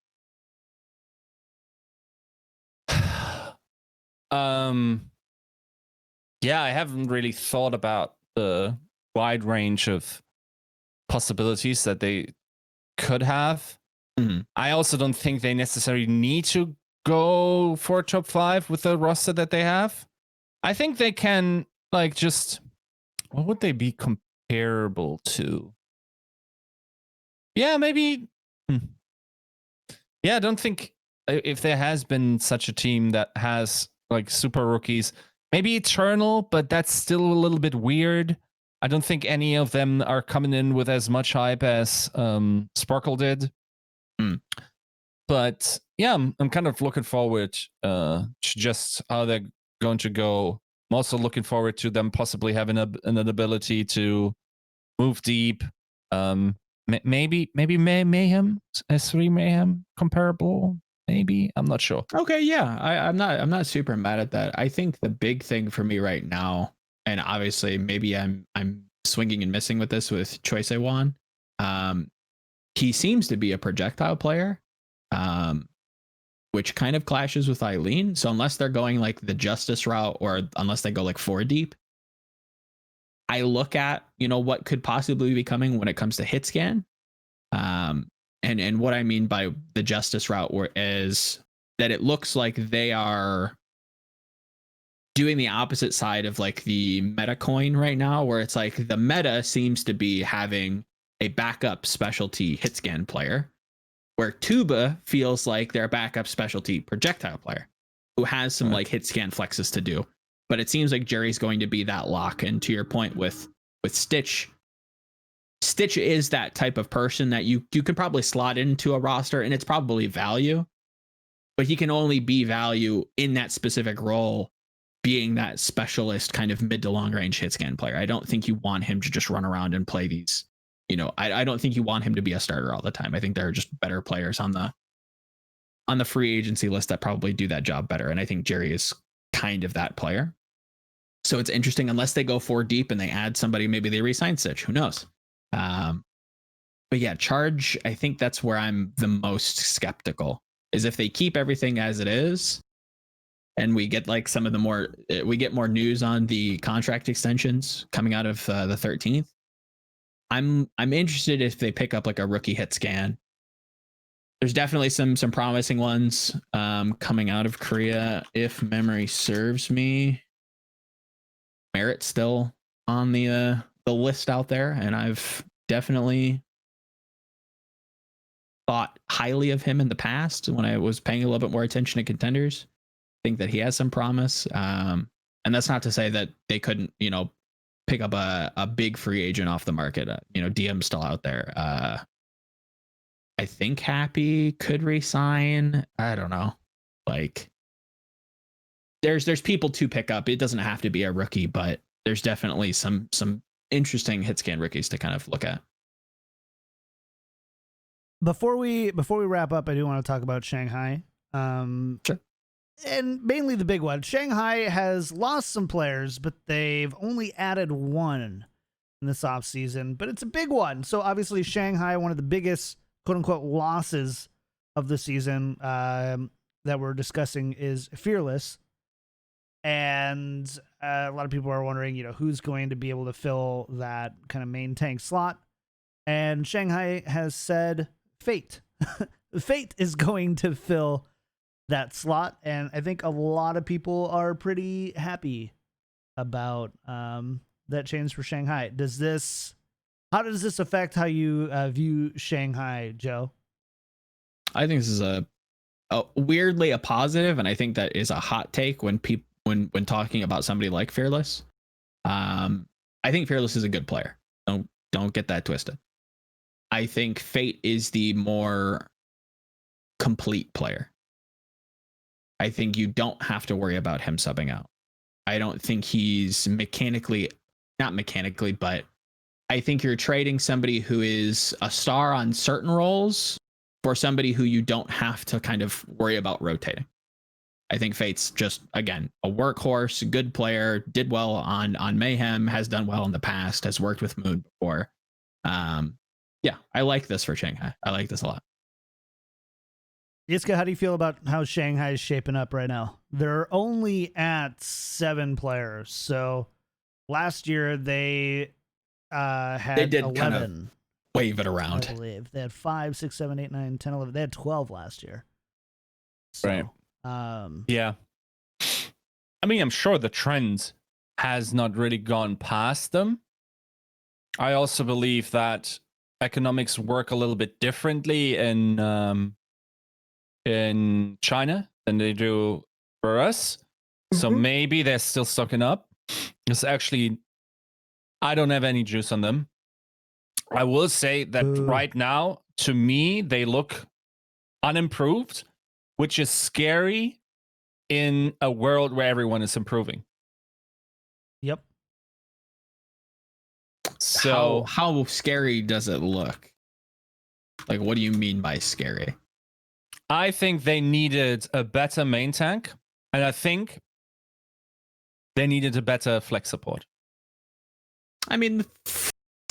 C: Yeah, I haven't really thought about the wide range of possibilities that they could have.
B: Mm-hmm.
C: I also don't think they necessarily need to go for top 5 with the roster that they have. I think they can like just, what would they be comparable to? Yeah, maybe. Yeah, I don't think if there has been such a team that has like super rookies, maybe Eternal, but that's still a little bit weird. I don't think any of them are coming in with as much hype as Sparkle did. But yeah, I'm kind of looking forward to just how they're going to go. I'm also looking forward to them possibly having an ability to move deep. Maybe Mayhem, S3 Mayhem comparable. Maybe, I'm not sure.
B: Okay, yeah, I'm not super mad at that. I think the big thing for me right now and obviously maybe I'm swinging and missing with this with Choi Se-won. He seems to be a projectile player, which kind of clashes with Eileen. So unless they're going like the Justice route, or unless they go like 4 deep, I look at, what could possibly be coming when it comes to hit scan. And what I mean by the Justice route is that it looks like they are doing the opposite side of like the meta coin right now, where it's like the meta seems to be having a backup specialty hit scan player, where Tuba feels like they're a backup specialty projectile player who has some like hit scan flexes to do. But it seems like Jerry's going to be that lock. And to your point with Stitch is that type of person that you could probably slot into a roster, and it's probably value, but he can only be value in that specific role, being that specialist kind of mid to long range hit scan player. I don't think you want him to just run around and play these, I don't think you want him to be a starter all the time. I think there are just better players on the free agency list that probably do that job better. And I think Jerry is kind of that player. So it's interesting, unless they go 4 deep and they add somebody, maybe they re-sign Stitch, who knows? But yeah, Charge, I think that's where I'm the most skeptical, is if they keep everything as it is and we get like we get more news on the contract extensions coming out of the 13th. I'm interested if they pick up like a rookie hit scan. There's definitely some promising ones coming out of Korea, if memory serves me. Merritt's still on the list out there, and I've definitely thought highly of him in the past when I was paying a little bit more attention to contenders. I think that he has some promise, and that's not to say that they couldn't, pick up a big free agent off the market. DM's still out there. I think Happy could resign. I don't know. Like, there's people to pick up. It doesn't have to be a rookie, but there's definitely some interesting hit scan rookies to kind of look at.
A: Before we wrap up, I do want to talk about Shanghai.
B: Sure.
A: And mainly the big one. Shanghai has lost some players, but they've only added one in this offseason, but it's a big one. So obviously Shanghai, one of the biggest quote unquote losses of the season that we're discussing is Fearless. And a lot of people are wondering, who's going to be able to fill that kind of main tank slot. And Shanghai has said Fate. Fate is going to fill that slot. And I think a lot of people are pretty happy about that change for Shanghai. How does this affect how you view Shanghai, Joe?
B: I think this is a weirdly a positive, and I think that is a hot take when talking about somebody like Fearless. I think Fearless is a good player. Don't get that twisted. I think Fate is the more complete player. I think you don't have to worry about him subbing out. I don't think he's not mechanically, but I think you're trading somebody who is a star on certain roles for somebody who you don't have to kind of worry about rotating. I think Fate's just, again, a workhorse, good player, did well on Mayhem, has done well in the past, has worked with Moon before. Yeah, I like this for Shanghai. I like this a lot.
A: Yiska, how do you feel about how Shanghai is shaping up right now? They're only at 7 players. So last year they had
B: they did
A: 11.
B: Kind of wave it around.
A: I believe they had 5, 6, 7, 8, 9, 10, 11. They had 12 last year. So,
C: right. Yeah. I mean, I'm sure the trend has not really gone past them. I also believe that economics work a little bit differently in China than they do for us. Mm-hmm. So maybe they're still stocking up. Because actually, I don't have any juice on them. I will say that right now, to me, they look unimproved, which is scary in a world where everyone is improving.
A: Yep.
B: So how scary does it look? Like, what do you mean by scary?
C: I think they needed a better main tank, and I think they needed a better flex support.
B: I mean,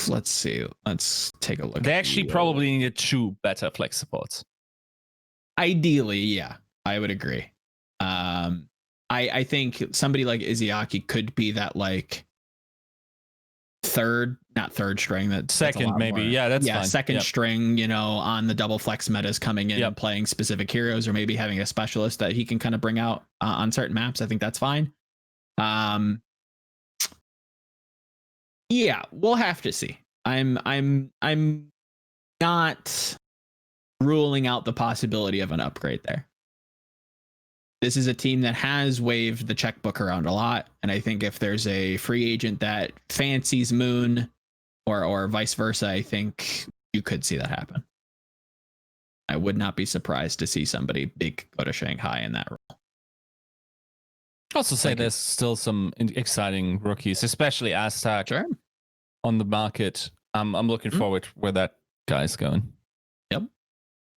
B: let's see. Let's take a look.
C: They actually probably needed 2 better flex supports.
B: Ideally, yeah, I would agree. I think somebody like Izzyaki could be that like not third string. That's
C: second, maybe.
B: More.
C: Yeah, that's
B: fine. Second string, you know, on the double flex metas coming in and playing specific heroes, or maybe having a specialist that he can kind of bring out on certain maps. I think that's fine. Yeah, we'll have to see. I'm not ruling out the possibility of an upgrade there. This is a team that has waved the checkbook around a lot, and I think if there's a free agent that fancies Moon or vice versa, I think you could see that happen. I would not be surprised to see somebody big go to Shanghai in that role.
C: Also say there's still some exciting rookies, especially Aztec on the market. I'm looking forward where that guy's going.
B: Yep.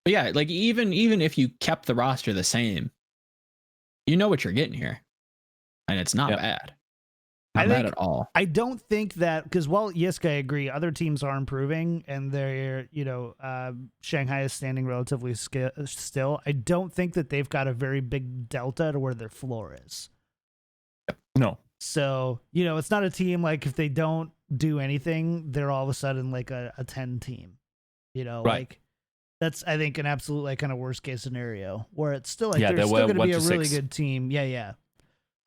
B: But yeah, like even if you kept the roster the same, you know what you're getting here, and it's not bad. Not bad at all.
A: I don't think that, because Yiska, I agree. Other teams are improving, and they're, Shanghai is standing relatively still. I don't think that they've got a very big delta to where their floor is.
C: No.
A: So, it's not a team like if they don't do anything, they're all of a sudden like a 10 team. Like that's, I think, an absolute like kind of worst case scenario where it's still like they're still going to be a really good team. Yeah.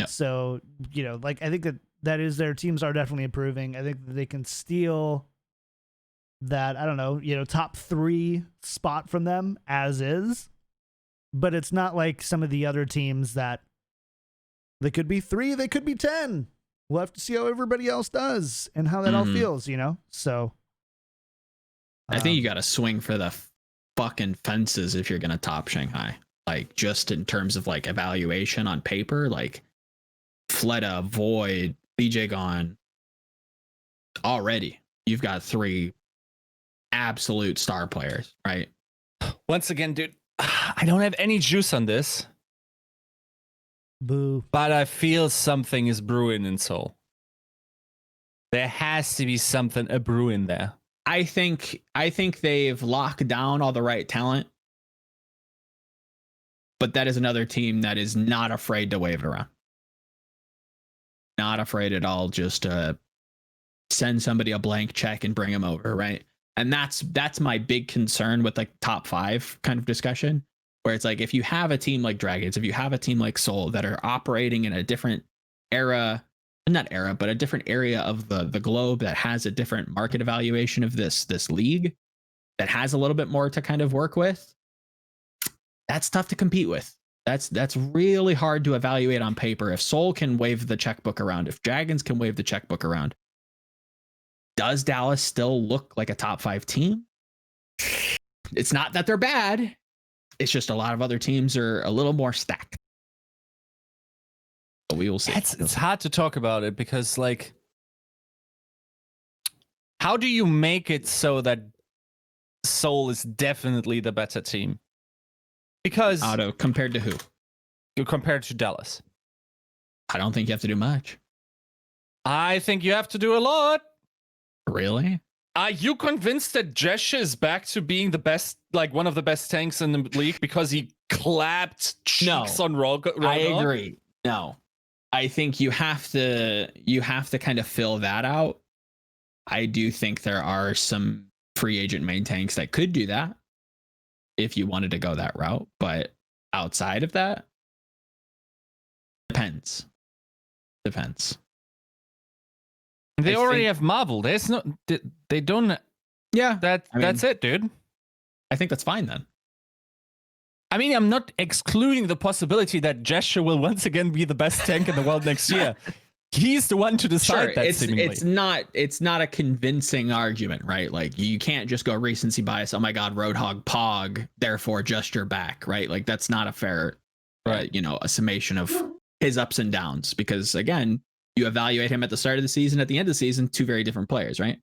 A: So, like I think that is their teams are definitely improving. I think that they can steal that, I don't know, top 3 spot from them as is, but it's not like some of the other teams that they could be 3, they could be 10. We'll have to see how everybody else does and how that all feels, So
B: I think you got to swing for the fucking fences if you're going to top Shanghai. Like just in terms of like evaluation on paper, like Fleta, Void, LiGe gone. Already, you've got 3 absolute star players, right?
C: Once again, dude, I don't have any juice on this.
A: Boo.
C: But I feel something is brewing in Seoul. There has to be something a brewing there.
B: I think they've locked down all the right talent. But that is another team that is not afraid to wave it around. Not afraid at all just to send somebody a blank check and bring them over, right? And that's my big concern with like top 5 kind of discussion, where it's like if you have a team like Dragons, if you have a team like Seoul that are operating in a different but a different area of the globe that has a different market evaluation of this league, that has a little bit more to kind of work with, that's tough to compete with. That's really hard to evaluate on paper. If Seoul can wave the checkbook around, if Dragons can wave the checkbook around, does Dallas still look like a top 5 team? It's not that they're bad. It's just a lot of other teams are a little more stacked. But we will see.
C: It's hard to talk about it because, like, how do you make it so that Seoul is definitely the better team? Because
B: compared to who?
C: Compared to Dallas.
B: I don't think you have to do much.
C: I think you have to do a lot.
B: Really?
C: Are you convinced that Jesh is back to being the best, like one of the best tanks in the league because he clapped cheeks on Rogue?
B: I agree. No. I think you have to kind of fill that out. I do think there are some free agent main tanks that could do that if you wanted to go that route, but outside of that, depends.
C: They already have Marvel. There's no, they don't.
B: Yeah,
C: that's it, dude.
B: I think that's fine then.
C: I mean, I'm not excluding the possibility that Gesture will once again be the best tank in the world next year. He's the one to decide that.
B: It's not a convincing argument, right? Like you can't just go recency bias. Oh my God, Roadhog Pog, therefore Gesture back, right? Like that's not a fair, a summation of his ups and downs, because again, you evaluate him at the start of the season, at the end of the season, 2 very different players, right?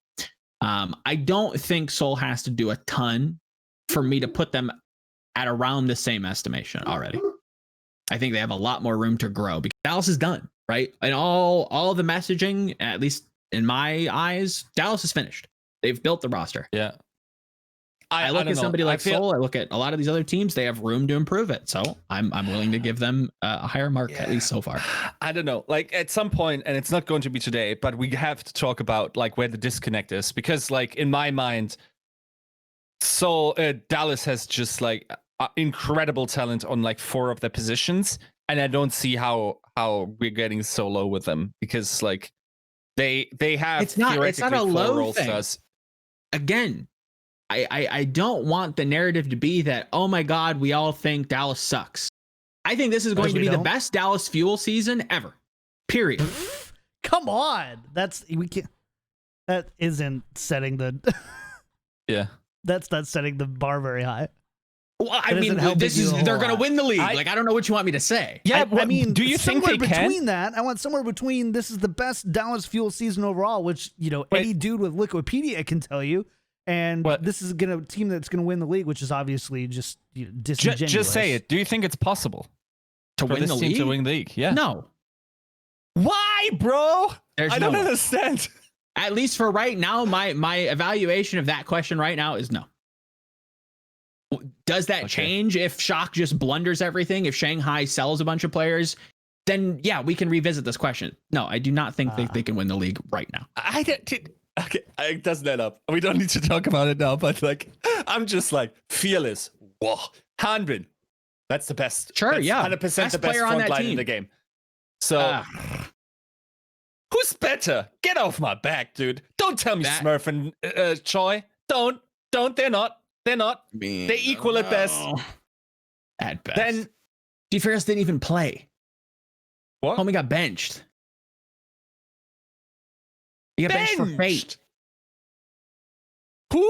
B: I don't think Seoul has to do a ton for me to put them at around the same estimation already. I think they have a lot more room to grow because Dallas is done, right? And all the messaging, at least in my eyes, Dallas is finished. They've built the roster.
C: Yeah.
B: I look at somebody like Seoul. I look at a lot of these other teams. They have room to improve it. So I'm willing to give them a higher mark, at least so far.
C: I don't know. Like at some point, and it's not going to be today, but we have to talk about like where the disconnect is, because like in my mind, Dallas has just like incredible talent on like 4 of their positions, and I don't see how we're getting so low with them, because like they have
B: it's not a low thing. Again, I don't want the narrative to be that, oh my God, we all think Dallas sucks. I think this is going to be the best Dallas Fuel season ever. Period.
A: Come on. That isn't setting the
C: yeah.
A: That's not setting the bar very high.
B: Well, I mean, they're going to win the league. I don't know what you want me to say.
C: Yeah,
A: I mean,
C: do you think they
A: between that? I want somewhere between. This is the best Dallas Fuel season overall, which any dude with Wikipedia can tell you. And this is a team that's going to win the league, which is obviously just disingenuous.
C: Just say it. Do you think it's possible
B: to win the league?
C: To win the league? Yeah.
B: No.
C: Why, bro? I don't
B: way.
C: understand.
B: At least for right now, my evaluation of that question right now is no. Does that change if Shock just blunders everything? If Shanghai sells a bunch of players, then yeah, we can revisit this question. No, I do not think they can win the league right now.
C: Okay, it doesn't add up. We don't need to talk about it now, but like, I'm just like, Fearless. Whoa. Hanbin. That's the best.
B: Sure,
C: that's
B: yeah.
C: 100% the best front line in the game. So, who's better? Get off my back, dude. Don't tell me Smurf and Choi. Don't. They're not. They're not. They equal at best.
B: At best.
C: Then,
B: Fearless didn't even play.
C: What?
B: Homie got benched. He got benched for Fate.
C: Who?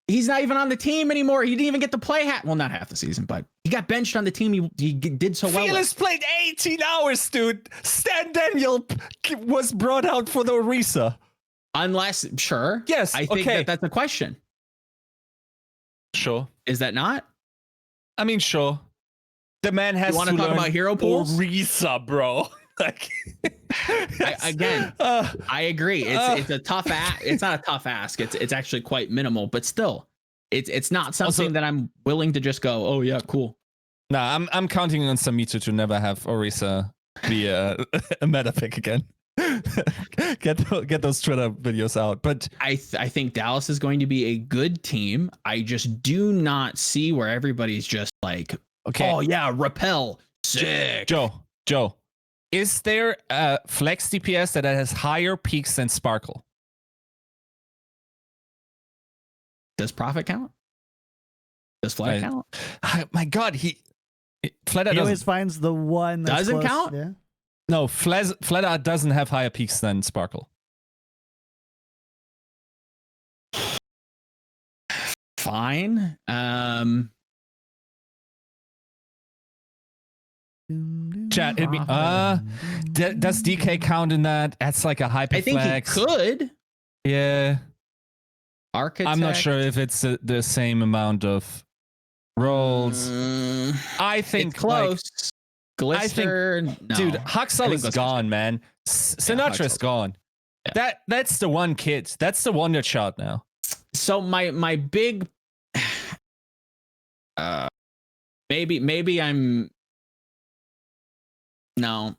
B: He's not even on the team anymore. He didn't even get to play well, not half the season, but he got benched on the team he did so well.
C: Fearless played 18 hours, dude. Stan Daniel was brought out for the Orisa.
B: Sure.
C: Yes,
B: I think that's a question.
C: Sure.
B: Is that not?
C: I mean, sure. The man has to
B: talk about hero pools?
C: Orisa, bro. Like,
B: I agree. It's a tough it's not a tough ask. It's actually quite minimal, but still, it's not something that I'm willing to just go, oh yeah, cool.
C: Nah, I'm counting on Samito to never have Orisa be a meta pick again. get those Twitter videos out. But
B: I think Dallas is going to be a good team. I just do not see where everybody's just like, oh yeah, repel, sick.
C: Joe. Is there a flex DPS that has higher peaks than Sparkle?
B: Does Prophet count? Does Fleta count?
C: My God, Fleta
A: always finds the one that
B: doesn't count.
A: Yeah.
C: No, Fleta doesn't have higher peaks than Sparkle.
B: Fine.
C: Chat, does DK count in that? That's like a hyperflex.
B: I think he could.
C: Yeah.
B: Architect.
C: I'm not sure if it's the same amount of rolls. I think
B: it's close. Glister. No.
C: Dude, Huxell is gone, man. Sinatra's gone. Yeah. That's the one kid. That's the wonder child now.
B: So my big maybe I'm no.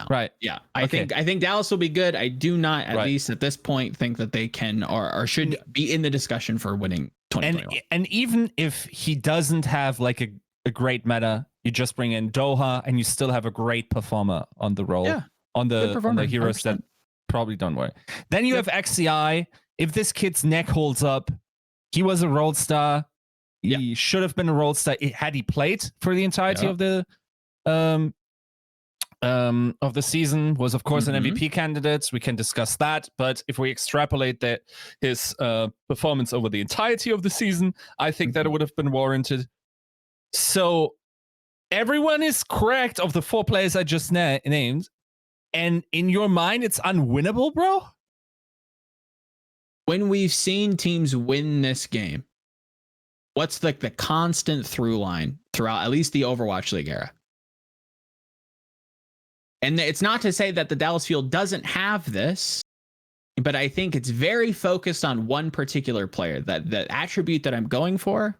C: Right.
B: Yeah. I think Dallas will be good. I do not, at least at this point, think that they can or should be in the discussion for winning 2021.
C: And even if he doesn't have like a great meta, you just bring in Doha and you still have a great performer on the role. Yeah. On the heroes 100%. That probably don't work. Then you have XCI. If this kid's neck holds up, he was a role star. He should have been a role star had he played for the entirety of the season. Was of course an MVP candidate. We can discuss that, but if we extrapolate his performance over the entirety of the season, I think that it would have been warranted. So everyone is correct of the 4 players I just named, and in your mind, it's unwinnable, bro.
B: When we've seen teams win this game, what's like the constant through line throughout at least the Overwatch League era? And it's not to say that the Dallas field doesn't have this, but I think it's very focused on one particular player. That the attribute that I'm going for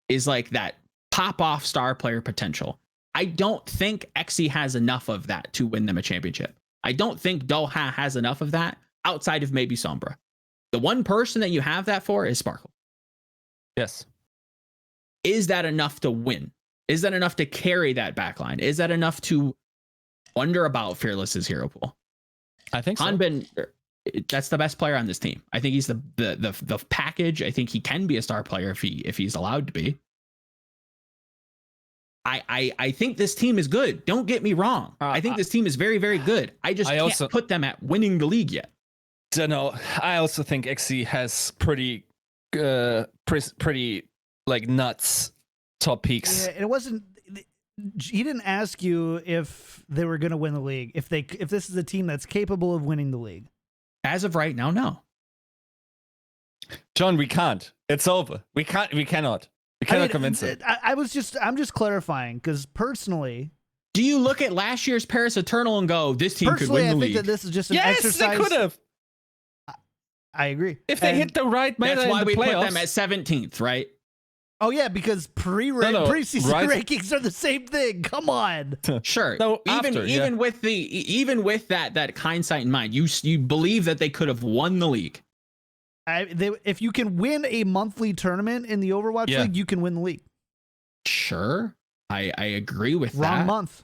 B: is like that pop-off star player potential. I don't think XE has enough of that to win them a championship. I don't think Doha has enough of that outside of maybe Sombra. The one person that you have that for is Sparkle.
C: Yes.
B: Is that enough to win? Is that enough to carry that backline? Is that enough to wonder about Fearless's hero pool?
C: I think so.
B: Hanbin, that's the best player on this team. I think he's the package. I think he can be a star player if he's allowed to be. I think this team is good. Don't get me wrong. I think this team is very, very good. I can't put them at winning the league yet.
C: Don't know. I also think XE has pretty like nuts top peaks.
A: Yeah, it wasn't. He didn't ask you if they were going to win the league. If this is a team that's capable of winning the league.
B: As of right now, no.
C: John, we can't. It's over. We cannot. We cannot convince it.
A: I'm just clarifying because personally,
B: do you look at last year's Paris Eternal and go, this team could win the league?
A: I think that this is just an exercise.
C: Yes, they could have.
A: I agree.
C: If they hit the right meta
B: that's why
C: in the
B: we
C: playoffs.
B: put them at 17th, right?
A: Oh yeah, because preseason rankings are the same thing. Come on.
B: Sure.
C: No,
B: even with that hindsight in mind, you believe that they could have won the league.
A: If you can win a monthly tournament in the Overwatch League, you can win the league.
B: Sure. I agree with that.
A: Wrong month.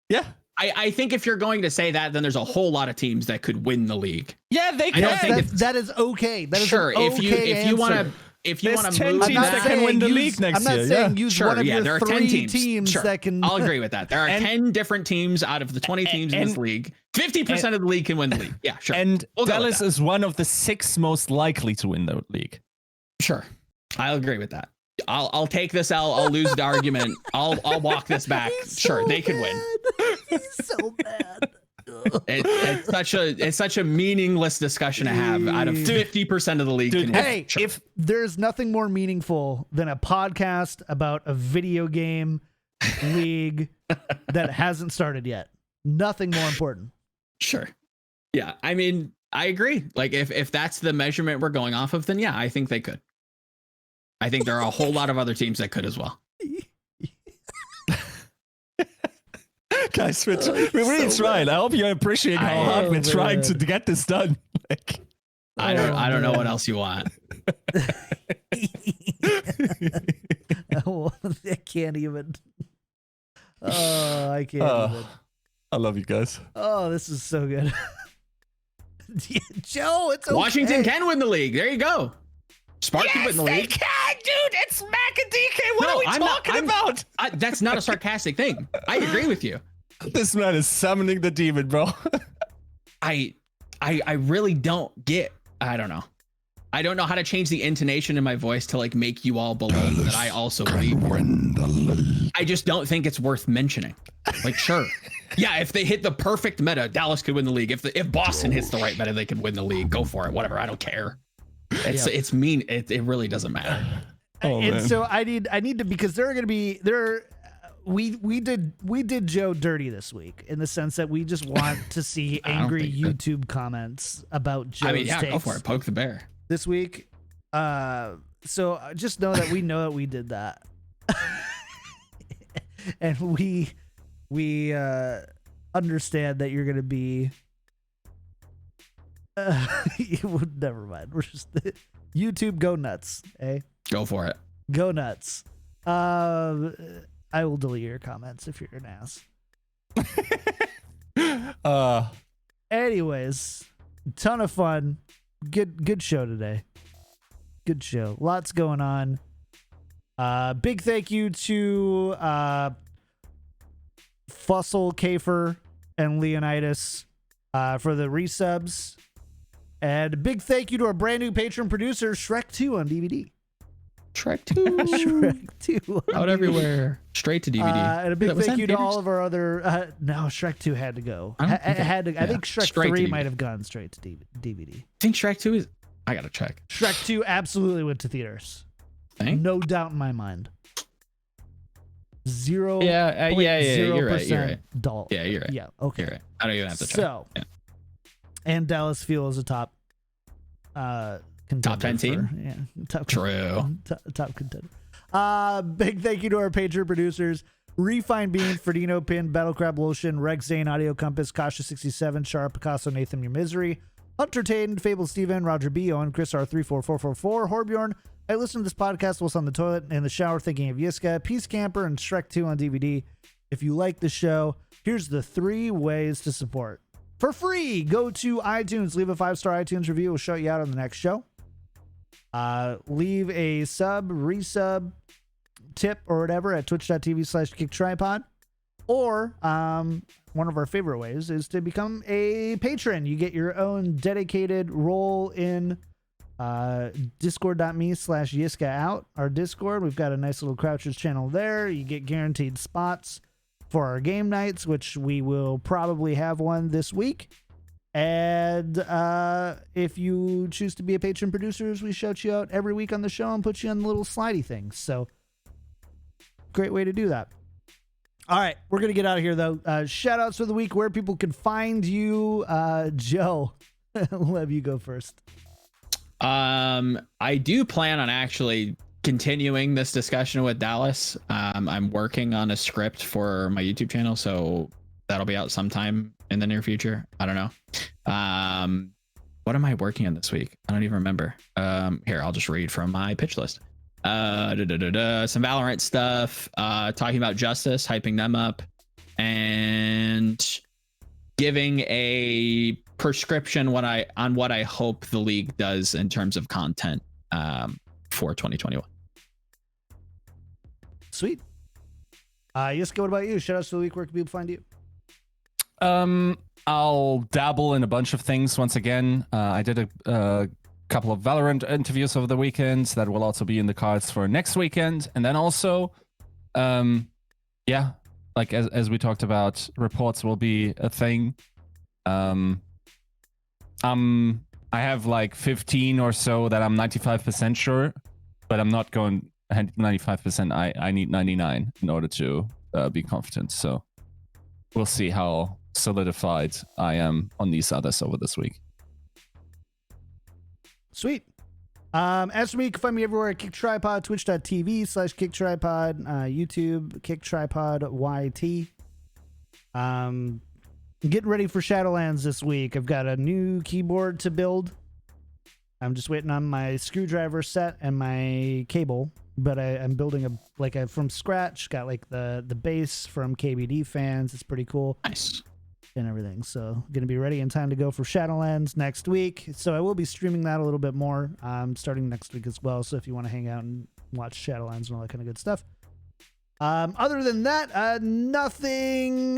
C: Yeah.
B: I think if you're going to say that, then there's a whole lot of teams that could win the league.
C: Yeah, they can.
A: That is okay. That is
B: sure. If you want to move,
C: teams that can win the league next year.
A: I'm not saying use one of your
B: there are
A: 3
B: 10 teams sure.
A: that can.
B: I'll agree with that. There are 10 different teams out of the 20 teams in this league. 50% of the league can win the league. Yeah, sure.
C: And Dallas is one of the 6 most likely to win the league.
B: Sure, I'll agree with that. I'll take this L. I'll lose the argument. I'll walk this back. Sure, they could win.
A: He's so bad.
B: It's such a meaningless discussion to have. Out of 50% of the league,
C: dude,
B: can
A: sure. If there's nothing more meaningful than a podcast about a video game league that hasn't started yet, nothing more important.
B: Sure. Yeah, I mean, I agree. Like if that's the measurement we're going off of, then yeah, I think they could. I think there are a whole lot of other teams that could as well.
C: Guys, we're really trying. I hope you appreciate how hard we're trying to get this done. Like,
B: I don't know what else you want.
A: I can't even. Oh, I can't even.
C: I love you guys.
A: Oh, this is so good. Joe, it's okay.
B: Washington can win the league. There you go. Spark can win the league.
C: They can, dude. It's Mac and DK. What are we talking about?
B: That's not a sarcastic thing. I agree with you.
C: This man is summoning the demon, bro.
B: I really don't get. I don't know. I don't know how to change the intonation in my voice to like make you all believe Dallas that I also believe. I just don't think it's worth mentioning. Like, sure, yeah, if they hit the perfect meta, Dallas could win the league. If Boston hits the right meta, they could win the league. Go for it. Whatever. I don't care. It's mean. It really doesn't matter.
A: And so I need to, because there are going to be we did Joe dirty this week in the sense that we just want to see angry YouTube comments about Joe's takes.
B: Go for it. Poke the bear
A: this week. So just know that we did that. And we understand that you're going to be never mind. We're just YouTube go nuts, eh?
B: Go for it.
A: Go nuts. I will delete your comments if you're an ass. Anyways, ton of fun. Good show today. Good show. Lots going on. Big thank you to Fussel, Kafer, and Leonidas for the resubs. And a big thank you to our brand new patron producer, Shrek 2 on DVD.
B: Shrek 2.
A: Shrek 2.
B: Out everywhere. Straight to DVD.
A: And a big thank you to all of our other... no, Shrek 2 had to go. I think Shrek 3 might have gone straight to DVD.
B: I think Shrek 2 is... I gotta check.
A: Shrek 2 absolutely went to theaters. No doubt in my mind. 0.
B: Yeah, you're right. You're right.
A: Dull.
B: Yeah, you're right.
A: Yeah, okay.
B: You're right. I don't even have to check.
A: So, and Dallas Fuel is a top contender.
B: Top 10 team?
A: Yeah. Top contender. Big thank you to our Patreon producers. Refine Bean, Ferdino Pin, Battlecrab Lotion, Rex Zane, Audio Compass, Kasha67, Sharp, Picasso, Nathan, Your Misery, Hunter Taden, Fable Steven, Roger B. Owen, Chris R34444, Horbjorn. I listen to this podcast whilst on the toilet and in the shower thinking of Yiska, Peace Camper, and Shrek 2 on DVD. If you like the show, here's the 3 ways to support. For free, go to iTunes, leave a 5-star iTunes review. We'll shout you out on the next show. Leave a sub, resub, tip, or whatever at twitch.tv/Kickedtripod. Or one of our favorite ways is to become a patron. You get your own dedicated role in discord.me/Yiska out, our Discord. We've got a nice little Crouchers channel there. You get guaranteed spots for our game nights, which we will probably have one this week. And if you choose to be a patron producer, we shout you out every week on the show and put you on the little slidey things. So great way to do that. All right, we're going to get out of here, though. Shout outs for the week, where people can find you. Joe, I'll have you go first.
B: I do plan on actually continuing this discussion with Dallas. I'm working on a script for my YouTube channel, so that'll be out sometime in the near future. I don't know. What am I working on this week? I don't even remember. Here, I'll just read from my pitch list. Some Valorant stuff, talking about Justice, hyping them up, and giving a prescription on what I hope the league does in terms of content for 2021.
A: Sweet. Yiska, what about you? Shout outs to the week. Where can people find you?
C: I'll dabble in a bunch of things once again. I did a couple of Valorant interviews over the weekend that will also be in the cards for next weekend. And then also, like as we talked about, reports will be a thing. I have like 15 or so that I'm 95% sure, but I'm not going 95%. I need 99 in order to be confident. So we'll see how solidified I am on these others over this week.
A: Sweet. As for me, you can find me everywhere at Kickedtripod, twitch.tv/Kickedtripod, YouTube, Kickedtripod YT. Getting ready for Shadowlands this week. I've got a new keyboard to build. I'm just waiting on my screwdriver set and my cable, but I'm building from scratch. Got like the base from KBD fans. It's pretty cool.
B: Nice.
A: And everything. So going to be ready in time to go for Shadowlands next week. So I will be streaming that a little bit more starting next week as well. So if you want to hang out and watch Shadowlands and all that kind of good stuff. Other than that, nothing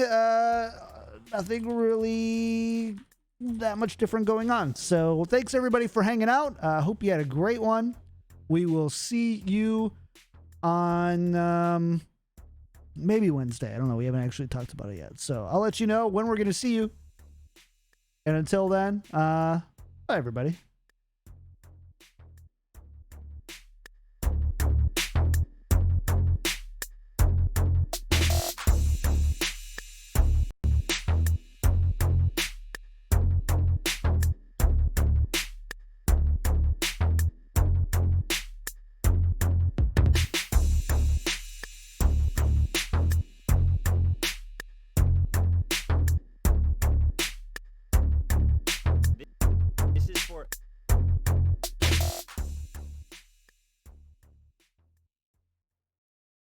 A: really that much different going on. So thanks everybody for hanging out. Hope you had a great one. We will see you on maybe Wednesday. I don't know. We haven't actually talked about it yet. So I'll let you know when we're going to see you. And until then, bye everybody.